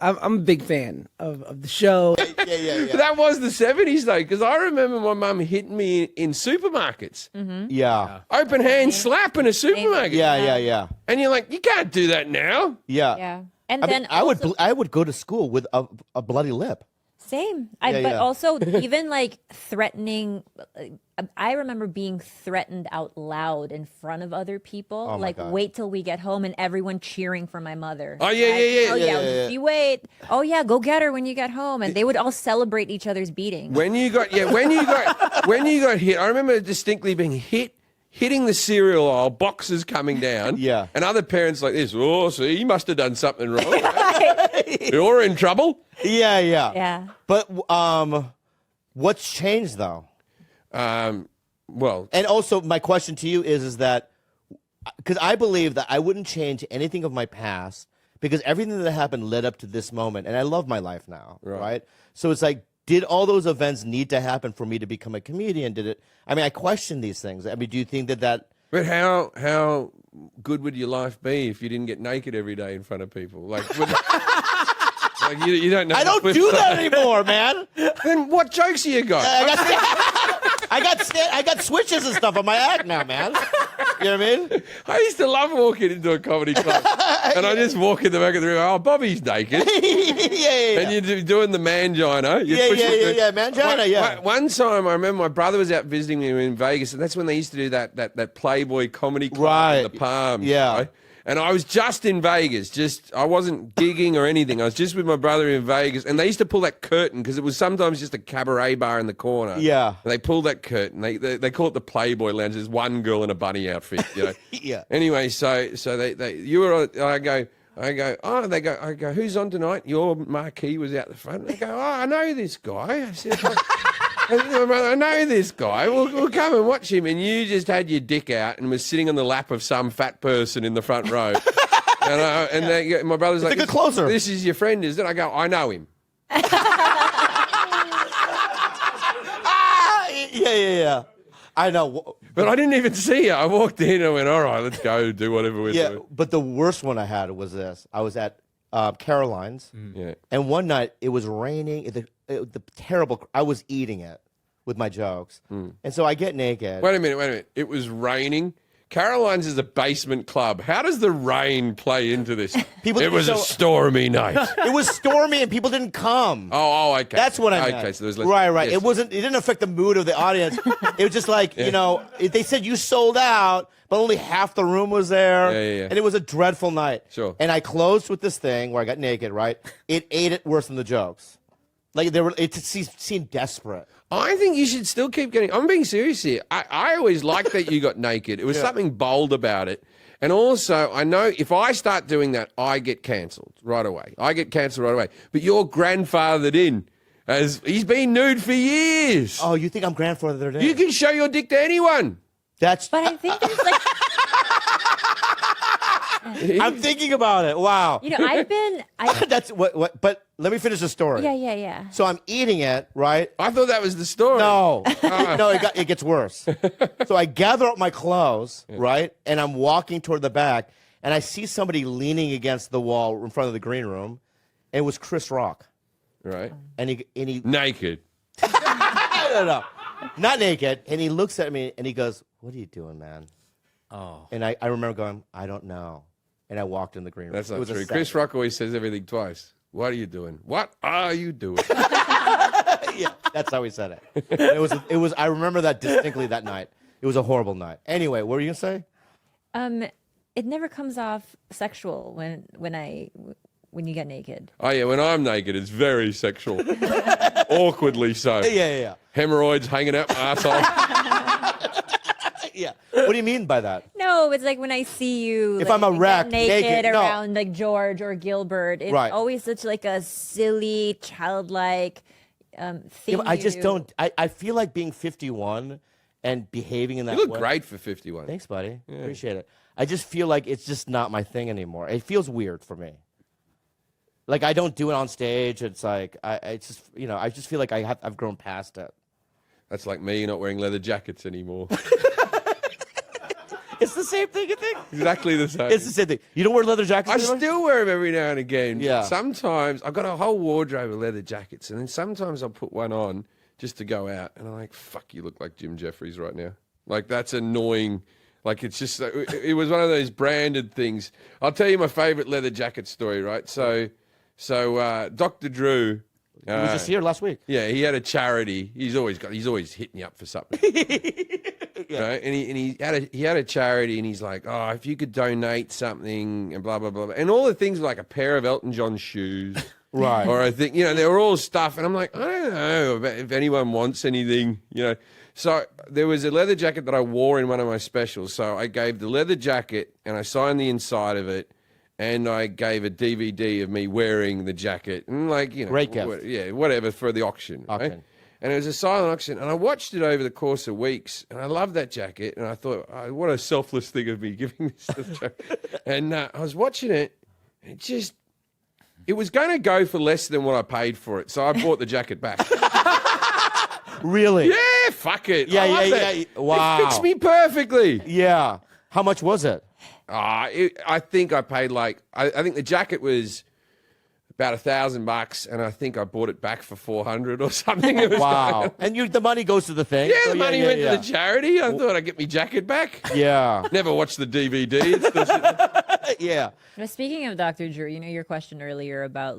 I'm a big fan of the show. Yeah. But that was the 70s, though, because I remember my mum hitting me in supermarkets. Yeah. Open hand slap in a supermarket. Yeah. And you're like, you can't do that now. Yeah. Yeah. And I then mean, also, I would go to school with a bloody lip. same. Yeah, But yeah. also even like threatening. I remember being threatened out loud in front of other people. Oh, my Like, God. wait till we get home, and everyone cheering for my mother. Oh, yeah. Oh yeah, yeah. you wait. Oh yeah, go get her when you get home, and they would all celebrate each other's beating. When you got hit, I remember distinctly being hitting the cereal aisle, boxes coming down. Yeah. And other parents like this, oh, see, you must have done something wrong. You're in trouble. Yeah. Yeah. But what's changed though? Well, And also, my question to you is that because I believe that I wouldn't change anything of my past because everything that happened led up to this moment, and I love my life now, right? So it's like, did all those events need to happen for me to become a comedian? Did it? I mean, I question these things. I mean, do you think that? but how good would your life be if you didn't get naked every day in front of people? Like you don't know. I don't the do flip that side. anymore, man. Then what jokes have you got? I got switches and stuff on my act now, man. You know what I mean? I used to love walking into a comedy club, and I just walk in the back of the room. Oh, Bobby's naked, yeah. and you're doing the mangina. Yeah, mangina, yeah. One time, I remember my brother was out visiting me in Vegas, and that's when they used to do that Playboy comedy club in Right. the Palms. Yeah. right? And I was just in Vegas. I wasn't gigging or anything. I was just with my brother in Vegas. And they used to pull that curtain because it was sometimes just a cabaret bar in the corner. Yeah. And they pulled that curtain. They call it the Playboy Lounge. There's one girl in a bunny outfit, Yeah. Anyway, so you were on, I go, who's on tonight? Your marquee was out the front. They go, oh, I know this guy. I said, I know this guy. We'll come and watch him. And you just had your dick out and was sitting on the lap of some fat person in the front row. My brother's like, Take a closer. This is your friend, is it? I go, I know him. Yeah. I know. But I didn't even see you. I walked in and I went, all right, let's go do whatever we're Yeah, doing. but the worst one I had was this. I was at Caroline's, Yeah. and one night it was raining. The terrible. I was eating it with my jokes, and so I get naked. Wait a minute. It was raining. Caroline's is a basement club. How does the rain play into this? People- it was a so- stormy night. It was stormy and people didn't come. Oh, okay. That's what I meant. Okay, so there's less, right. yes. It didn't affect the mood of the audience. It was just like, they said you sold out, but only half the room was there. Yeah. And it was a dreadful night. Sure. And I closed with this thing where I got naked, right? It ate it worse than the jokes. Like it seemed desperate. I think you should still keep getting. I'm being serious here. I always liked that you got naked. It was something bold about it. And also, I know if I start doing that, I get cancelled right away. But you're grandfathered in. As he's been nude for years. Oh, you think I'm grandfathered in? You can show your dick to anyone. That's. But I think there's like, I'm thinking about it. Wow. That's what. But let me finish the story. yeah. So I'm eating it, right? I thought that was the story. No, no, it gets worse. So I gather up my clothes, right, and I'm walking toward the back, and I see somebody leaning against the wall in front of the green room, and it was Chris Rock, Right. and he Naked. no, not naked, and he looks at me and he goes, "What are you doing, man?" Oh. And I remember going, "I don't know," and I walked in the green room. That's It not was a true. set. Chris Rock always says everything twice. What are you doing? What are you doing? Yeah, that's how he said it. It was. I remember that distinctly that night. It was a horrible night. Anyway, what were you gonna say? it never comes off sexual when you get naked. Oh, yeah, when I'm naked, it's very sexual. Awkwardly so. Yeah. Hemorrhoids hanging out my asshole. Yeah. What do you mean by that? No, it's like when I see you. If like, I'm a get wreck, naked naked, no. around like George or Gilbert, it's Right. always such like a silly, childlike thing. Yeah, but I to just do. don't. I feel like being 51 and behaving in that You look way. great for 51. Thanks, buddy. Appreciate it. I just feel like it's just not my thing anymore. It feels weird for me. Like I don't do it on stage. It's like I just I just feel like I've grown past it. That's like me not wearing leather jackets anymore. It's the same thing, you think? Exactly the same. It's the same thing. You don't wear leather jackets I anymore? still wear them every now and again. Yeah. Sometimes I've got a whole wardrobe of leather jackets, and then sometimes I'll put one on just to go out, and I'm like, "Fuck, you look like Jim Jeffries right now." Like that's annoying. Like it's just it was one of those branded things. I'll tell you my favorite leather jacket story. Right, so Dr. Drew. He was just here last week. Yeah, he had a charity. He's always hitting you up for something. Right? And he had a charity, and he's like, "Oh, if you could donate something and blah blah blah," and all the things were like a pair of Elton John shoes, Right. Or I think they were all stuff, and I'm like, I don't know if anyone wants anything, So there was a leather jacket that I wore in one of my specials. So I gave the leather jacket, and I signed the inside of it. And I gave a DVD of me wearing the jacket, and Great gift. whatever for the auction. Right? Auction. And it was a silent auction, and I watched it over the course of weeks, and I loved that jacket, and I thought, oh, what a selfless thing of me giving this to the jacket. And I was watching it, and it was going to go for less than what I paid for it, so I bought the jacket back. Really? Yeah, fuck it. Yeah, I love yeah, that. yeah. Wow. It fits me perfectly. Yeah. How much was it? I think I paid I think the jacket was about $1,000, and I think I bought it back for $400 or something. It was Wow. And the money goes to the thing. Yeah, So the money went to the charity. I thought I'd get my jacket back. Yeah. Never watched the DVD. It's the- Yeah. Now, speaking of Dr. Drew, your question earlier about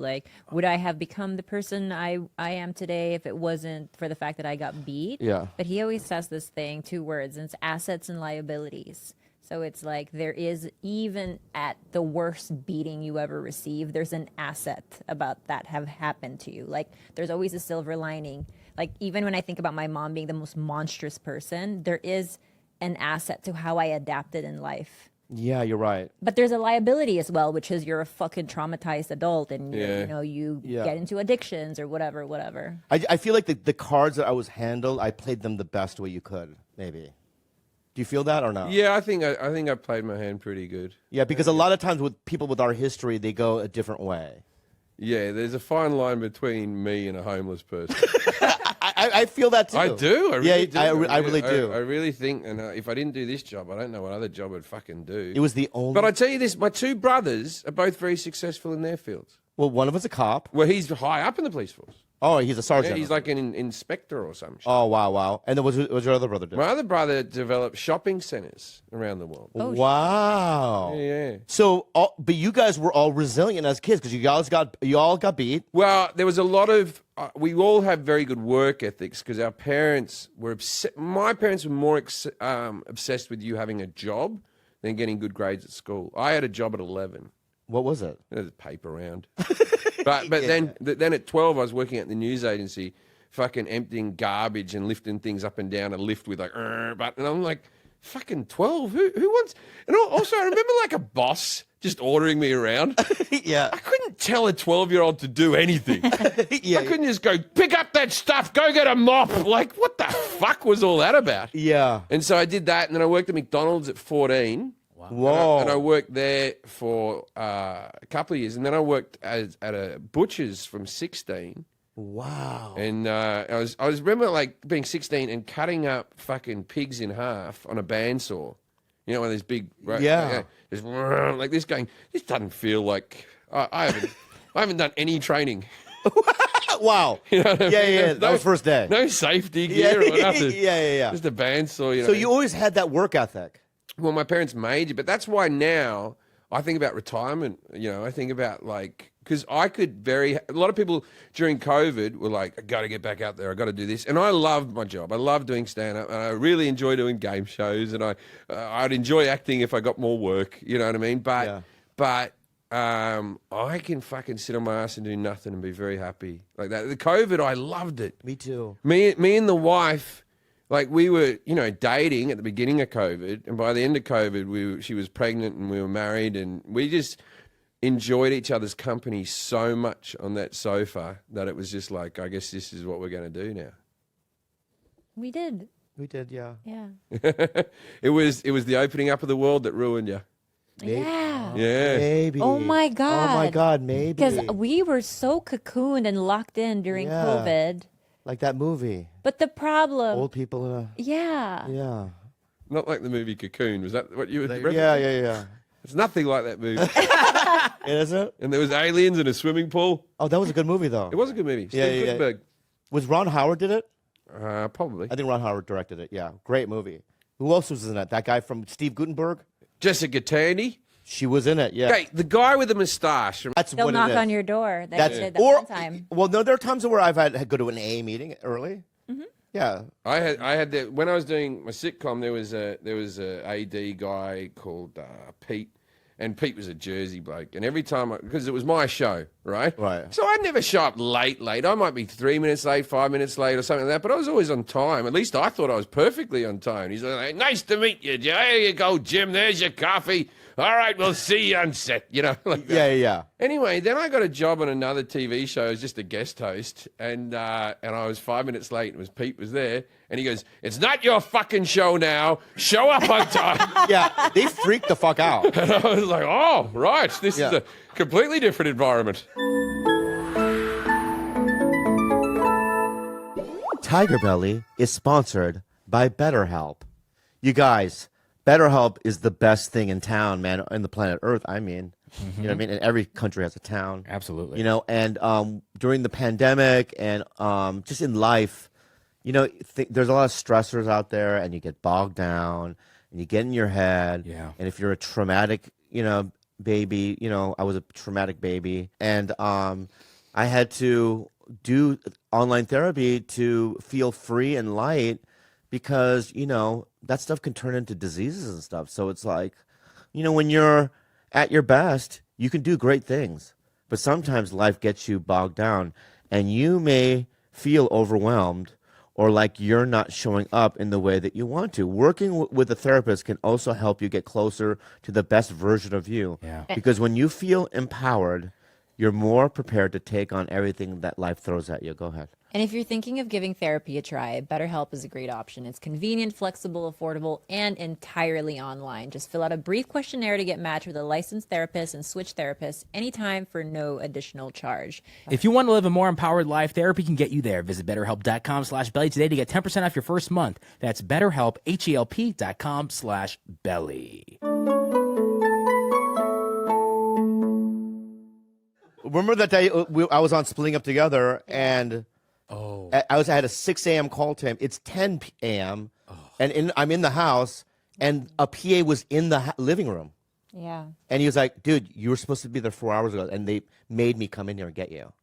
would I have become the person I am today if it wasn't for the fact that I got beat? Yeah. But he always says this thing, 2 words, and it's assets and liabilities. So it's like there is, even at the worst beating you ever receive, there's an asset about that have happened to you. Like there's always a silver lining. Like even when I think about my mom being the most monstrous person, there is an asset to how I adapted in life. Yeah, you're right. But there's a liability as well, which is you're a fucking traumatized adult, and you Yeah. get into addictions or whatever. I feel like the cards that I was handled, I played them the best way you could, maybe. Do you feel that or not? Yeah, I think I played my hand pretty good. Yeah, because a lot of times with people with our history, they go a different way. Yeah, there's a fine line between me and a homeless person. I feel that too. I do. I really do. I really do. I really think, and if I didn't do this job, I don't know what other job I'd fucking do. It was the only. But I tell you this, my 2 brothers are both very successful in their fields. Well, one of us a cop. Well, he's high up in the police force. Oh, he's a Yeah, sergeant. he's like an inspector or some shit. Oh, wow. And then what's your other brother do? My other brother developed shopping centers around the world. Wow. Yeah. So, but you guys were all resilient as kids because you all got beat. Well, there was a lot of. We all have very good work ethics because our parents were my parents were more obsessed with you having a job than getting good grades at school. I had a job at 11. What was it? There's a paper round. but then at 12, I was working at the news agency, fucking emptying garbage and lifting things up and down a lift with like, but and I'm like, fucking 12? Who wants? And also, I remember like a boss just ordering me around. Yeah. I couldn't tell a 12-year-old to do anything. Yeah. I couldn't just go, pick up that stuff, go get a mop. Like, what the fuck was all that about? Yeah. And so I did that, and then I worked at McDonald's at 14. Whoa. And I worked there for a couple of years, and then I worked at a butcher's from 16. Wow. And I was remember like being 16 and cutting up fucking pigs in half on a bandsaw. You know, one of these big, Yeah. just like this going. This doesn't feel like I haven't done any training. Wow. You know what I mean? Yeah. That was first day. No safety gear or nothing. Yeah. Just a bandsaw. You know. So you always had that work ethic. Well, my parents made you, but that's why now I think about retirement. You know, I think about like, because I could a lot of people during COVID were like, I got to get back out there. I got to do this. And I loved my job. I love doing stand up and I really enjoy doing game shows and I'd enjoy acting if I got more work. You know what I mean? But I can fucking sit on my ass and do nothing and be very happy like that. The COVID, I loved it. Me too. Me and the wife, like we were, you know, dating at the beginning of COVID, and by the end of COVID, she was pregnant and we were married, and we just enjoyed each other's company so much on that sofa that it was just like, I guess this is what we're going to do now. We did. We did, yeah. Yeah. It was the opening up of the world that ruined you. Yeah. Yeah. Maybe. Oh my Oh my God, maybe. Because we were so cocooned and locked in during Yeah. COVID. Like that movie. But the problem, Old people in a... yeah. Yeah. Not like the movie Cocoon. Was that what you were referencing? Yeah. It's nothing like that movie. Is it? And there was aliens in a swimming pool. Oh, that was a good movie, though. It was a good movie. Yeah, Steve yeah. Guttenberg. Was Ron Howard did it? Probably. I think Ron Howard directed it, yeah. Great movie. Who else was in it? That guy from Steve Guttenberg? Jessica Tandy. She was in it, yeah. Okay, the guy with the moustache. That's They'll what knock it is. on your door. That That's you did that or one time. well, no, there are times where I've had to go to an AA meeting early. Mm-hmm. Yeah, I had that when I was doing my sitcom. There was a AD guy called Pete, and Pete was a Jersey bloke. And every time, because it was my show, right? Right. So I'd never show up late. I might be 3 minutes late, 5 minutes late, or something like that. But I was always on time. At least I thought I was perfectly on time. He's like, "Nice to meet you. There you go, Jim. There's your coffee. All right, we'll see you on set." You know, like that. yeah. Anyway, then I got a job on another TV show as just a guest host, and I was 5 minutes late. And Pete was there, and he goes, "It's not your fucking show now. Show up on time." Yeah, they freaked the fuck out. And I was like, "Oh, right. This Yeah. is a completely different environment." Tiger Belly is sponsored by BetterHelp. You guys, BetterHelp is the best thing in town, man, in the planet Earth. I mean, you know what I mean? And every country has a town. Absolutely. You know, and during the pandemic and just in life, you know, there's a lot of stressors out there, and you get bogged down, and you get in your head. Yeah. And if you're a traumatic, you know, baby, you know, I was a traumatic baby, and I had to do online therapy to feel free and light because, you know, that stuff can turn into diseases and stuff. So it's like, you know, when you're at your best, you can do great things. But sometimes life gets you bogged down, and you may feel overwhelmed or like you're not showing up in the way that you want to. Working with a therapist can also help you get closer to the best version of you. Yeah. Because when you feel empowered, you're more prepared to take on everything that life throws at you. Go ahead. And if you're thinking of giving therapy a try, BetterHelp is a great option. It's convenient, flexible, affordable, and entirely online. Just fill out a brief questionnaire to get matched with a licensed therapist and switch therapists anytime for no additional charge. If you want to live a more empowered life, therapy can get you there. Visit BetterHelp.com/belly today to get 10% off your first month. That's BetterHelp, HELP.com/belly. Remember that day I was on Splitting Up Together, and I had a 6 a.m. call to him. It's 10 a.m. And I'm in the house, and a PA was in the living room. Yeah. And he was like, dude, you were supposed to be there 4 hours ago, and they made me come in here and get you.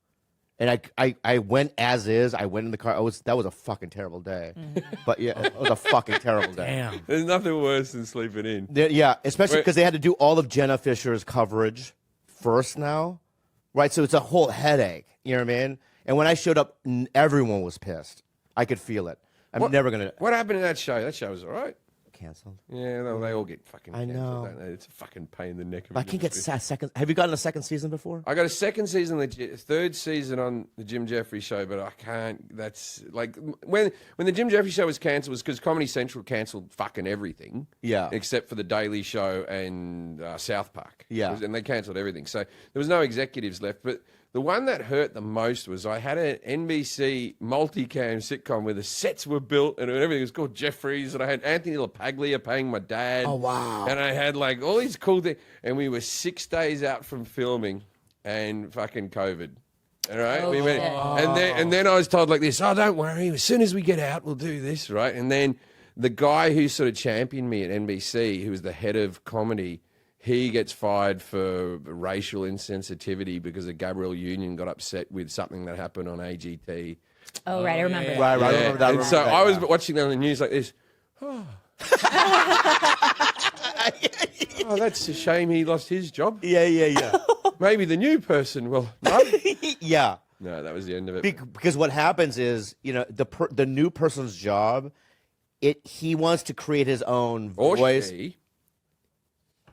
And I went as is. I went in the car. That was a fucking terrible day. But yeah, it was a fucking terrible day. Damn. There's nothing worse than sleeping in. Yeah, especially because they had to do all of Jenna Fisher's coverage first now, right? So it's a whole headache. You know what I mean? And when I showed up, everyone was pissed. I could feel it. I'm never gonna What happened to that show? That show was all right. cancel. Yeah, they all get fucking I cancelled, know. don't they? It's a fucking pain in the neck. Of I can't get second. Have you gotten a second season before? I got a second season, third season on the Jim Jeffries show, but I can't. That's like when the Jim Jeffries show was cancelled was because Comedy Central cancelled fucking everything. Yeah. Except for the Daily Show and South Park. Yeah. And they cancelled everything, so there was no executives left. But the one that hurt the most was I had an NBC multicam sitcom where the sets were built and everything was called Jeffries, and I had Anthony LaPaglia playing my dad. Oh, wow. And I had like all these cool things, and we were 6 days out from filming, and fucking COVID. All right, we went, and then I was told like this: oh, don't worry, as soon as we get out, we'll do this, right? And then the guy who sort of championed me at NBC, who was the head of comedy, he gets fired for racial insensitivity because the Gabrielle Union got upset with something that happened on AGT. Oh, right. I remember that. Right, I remember that. And so I was watching that on the news like this. Oh. Oh, that's a shame he lost his job. Yeah. Maybe the new person will. No, Yeah. no, that was the end of it. Because what happens is, you know, the new person's job, he wants to create his own Or voice. she.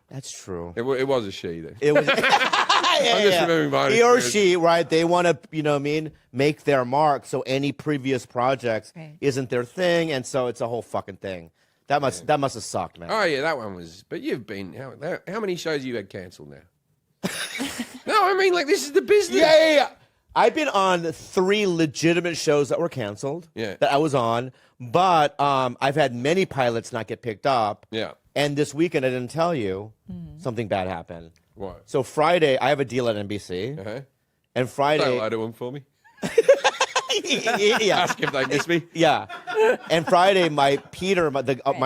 That's true. It was a she then. It was. I'm just remembering my He or experience. she, right? They want to, you know what I mean, make their mark. So any previous projects Right. isn't their thing, and so it's a whole fucking thing. That must have sucked, man. Oh yeah, that one was. But you've been how many shows you had cancelled now? No, I mean like this is the business. Yeah. I've been on 3 legitimate shows that were canceled. Yeah. That I was on, but I've had many pilots not get picked up. Yeah. And this weekend, I didn't tell you, something bad happened. What? So Friday, I have a deal at NBC, Uh-huh. and Say Friday, hello to them for me. yeah, Ask if they miss me. yeah. And Friday, my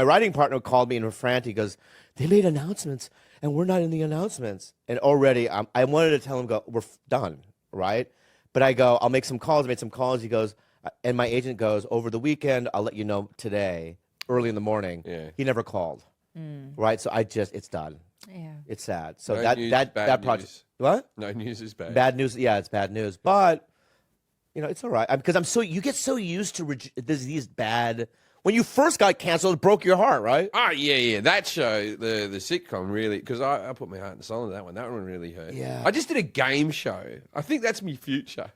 writing partner called me and was frantic. He goes, "They made announcements, and we're not in the announcements." And already, I wanted to tell him, "We're done, right?" But I go, "I'll make some calls." Made some calls. He goes, and my agent goes, "Over the weekend, I'll let you know today, early in the morning." Yeah. He never called. Right, so it's done. Yeah. It's sad. So No news, that bad project. news. What? No news is bad. Bad news. Yeah, it's bad news. But you know, it's all right because you get so used to these bad. When you first got canceled, it broke your heart, right? Oh yeah. That show, the sitcom, really, because I put my heart and soul into that one. That one really hurt. Yeah. I just did a game show. I think that's me future.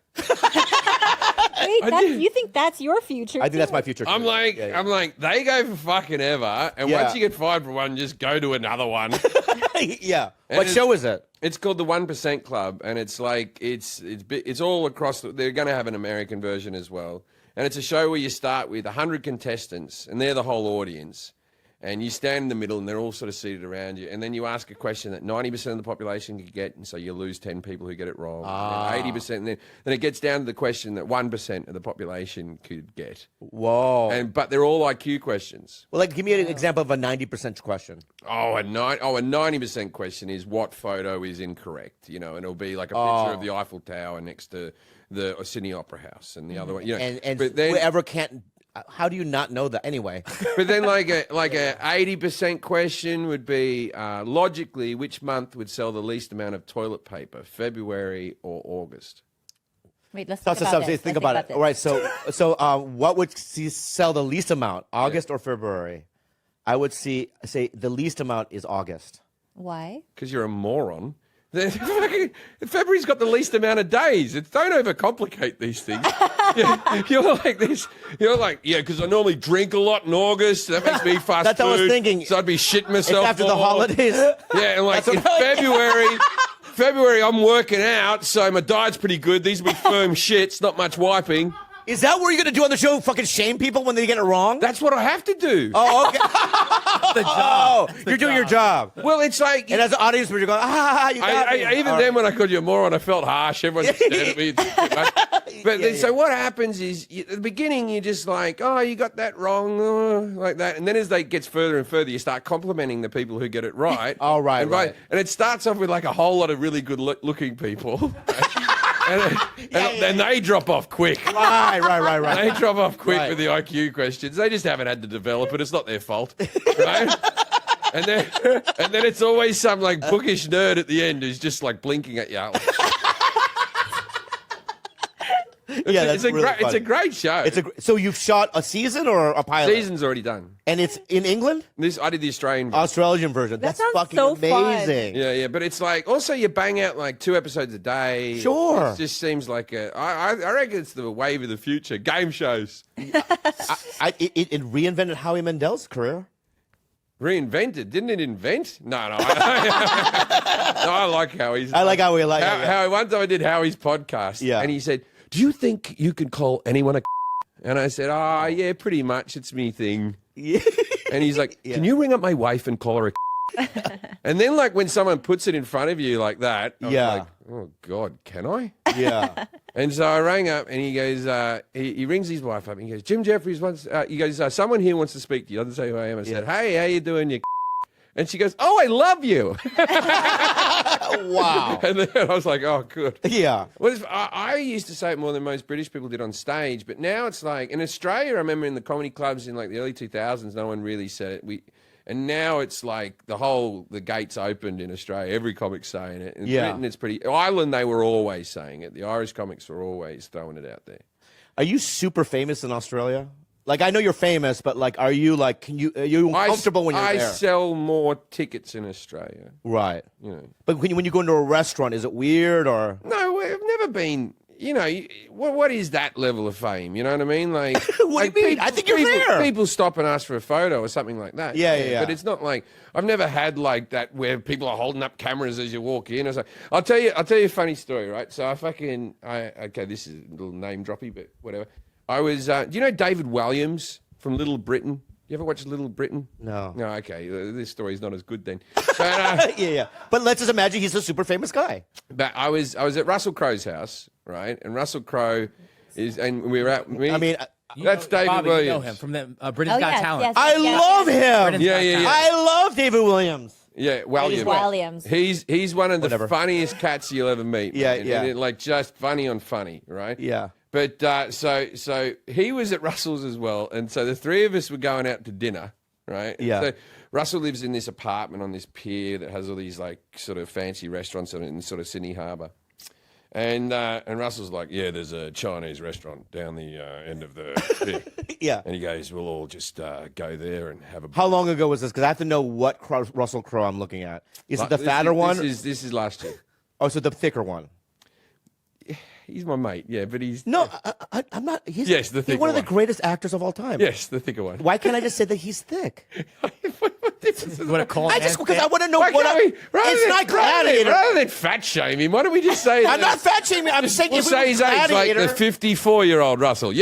Wait, you think that's your future? I think that's my future. I'm too. like, Yeah. I'm like, they go for fucking ever, and Yeah. once you get fired for one, just go to another one. Yeah. And What it- show is it? It's called the 1% Club, and it's like it's all across. They're going to have an American version as well, and it's a show where you start with 100 contestants, and they're the whole audience, and you stand in the middle, and they're all sort of seated around you, and then you ask a question that 90% of the population could get, and so you lose 10 people who get it wrong, and 80%, and then it gets down to the question that 1% of the population could get, Whoa. but they're all IQ questions. Well, like, give me an example of a 90% question. A 90% question is what photo is incorrect, you know, and it'll be like a picture of the Eiffel Tower next to the Sydney Opera House, and the other one, you know, And but then, whoever can't. How do you not know that anyway? but then like a 80% question would be logically, which month would sell the least amount of toilet paper, February or August? Wait, let's So, think about this. think Let's about it. this. All right. So, what would sell the least amount, August or February? I would say the least amount is August. Why? Because you're a moron. February's got the least amount of days. Don't overcomplicate these things. You're like this. You're like, yeah, because I normally drink a lot in August. That makes me fast That's food. what I was thinking. So I'd be shitting It's myself after the more. holidays. Yeah, and like in February, I'm working out, so my diet's pretty good. These will be firm shits, not much wiping. Is that what you're going to do on the show? Fucking shame people when they get it wrong? That's what I have to do. Oh, okay. The job. You're doing your job. Well, it's like... And as an audience member, you're going, you got me. Even then, when I called you a moron, I felt harsh. Everyone stared at me. But so what happens is, at the beginning, you're just like, oh, you got that wrong, like that. And then as they gets further and further, you start complimenting the people who get it right. Oh, right, and right. And it starts off with like a whole lot of really good looking people. And then they drop off quick. Right. They drop off quick Right. with the IQ questions. They just haven't had to develop it. It's not their fault. Right? And then it's always some like bookish nerd at the end who's just like blinking at you. It's a great show. So you've shot a season or a pilot? Season's already done. And it's in England? I did the Australian version. Australian version. That's sounds fucking so fun. amazing. Yeah, but it's like also you bang out like 2 episodes a day. Sure. It just seems like I reckon it's the wave of the future. Game shows. It reinvented Howie Mandel's career. Reinvented, didn't it invent? No. I like Howie's. I like Howie a lot. Howie. One time I did Howie's podcast, and he said, "Do you think you can call anyone a?" And I said, "Oh, yeah, pretty much. It's me thing." Yeah. And he's like, "Can you ring up my wife and call her a?" And then, like, when someone puts it in front of you like that, I'm like, "Oh God, can I?" Yeah. And so I rang up, and he goes, he rings his wife up, and he goes, "Jim Jeffries wants," he goes, "Someone here wants to speak to you." Doesn't say who I am. I said, "Hey, how you doing, you?" And she goes, "Oh, I love you." Wow. And then I was like, "Oh, good." Yeah. Well, I used to say it more than most British people did on stage, but now it's like in Australia. I remember in the comedy clubs in like the early 2000s, no one really said it. And now it's like the gates opened in Australia. Every comic's saying it. In Britain, it's pretty. Ireland, they were always saying it. The Irish comics were always throwing it out there. Are you super famous in Australia? Like, I know you're famous, but like, are you like, are you comfortable when you're there? I sell more tickets in Australia. Right. You know. But when you go into a restaurant, is it weird or? No, I've never been. You know, what is that level of fame? You know what I mean? Like, what do you mean? I think you're there. People stop and ask for a photo or something like that. Yeah. But it's not like I've never had like that where people are holding up cameras as you walk in. Or something. I'll tell you a funny story, right? So okay, this is a little name droppy, but whatever. I was, do you know David Williams from Little Britain? You ever watch Little Britain? No. No, okay. This story's not as good then. But, yeah. But let's just imagine he's a super famous guy. But I was at Russell Crowe's house, right? And Russell Crowe and we were at me. I mean, that's David Bobby, Williams. You know him from the Britain's Oh, Got yes, Talent. yes. I love him. Yeah. I love David Williams. Yeah, Williams. Williams. He's one of the funniest cats you'll ever meet. Yeah, man. yeah. And like just funny on funny, right? Yeah. But so he was at Russell's as well, and so the three of us were going out to dinner, right? Yeah. So Russell lives in this apartment on this pier that has all these like sort of fancy restaurants in sort of Sydney Harbour. And Russell's like, yeah, there's a Chinese restaurant down the end of the pier. Yeah. And he goes, we'll all just go there and have a. How long ago was this? Because I have to know what Russell Crowe I'm looking at. Is it the fatter one? This is last year. Oh, so the thicker one. He's my mate, yeah, but he's No, I'm not. Yes, the he's thicker one of the one. greatest actors of all time. yes, the thicker one. Why can't I just say that he's thick? What difference is What a call. Because I want to know Why what. can't we, It's not Gladiator. rather than fat shame him, why don't we just say I'm not fat shaming. I'm saying we'll if it say was his age, like Gladiator. the 54-year-old Russell. Yeah.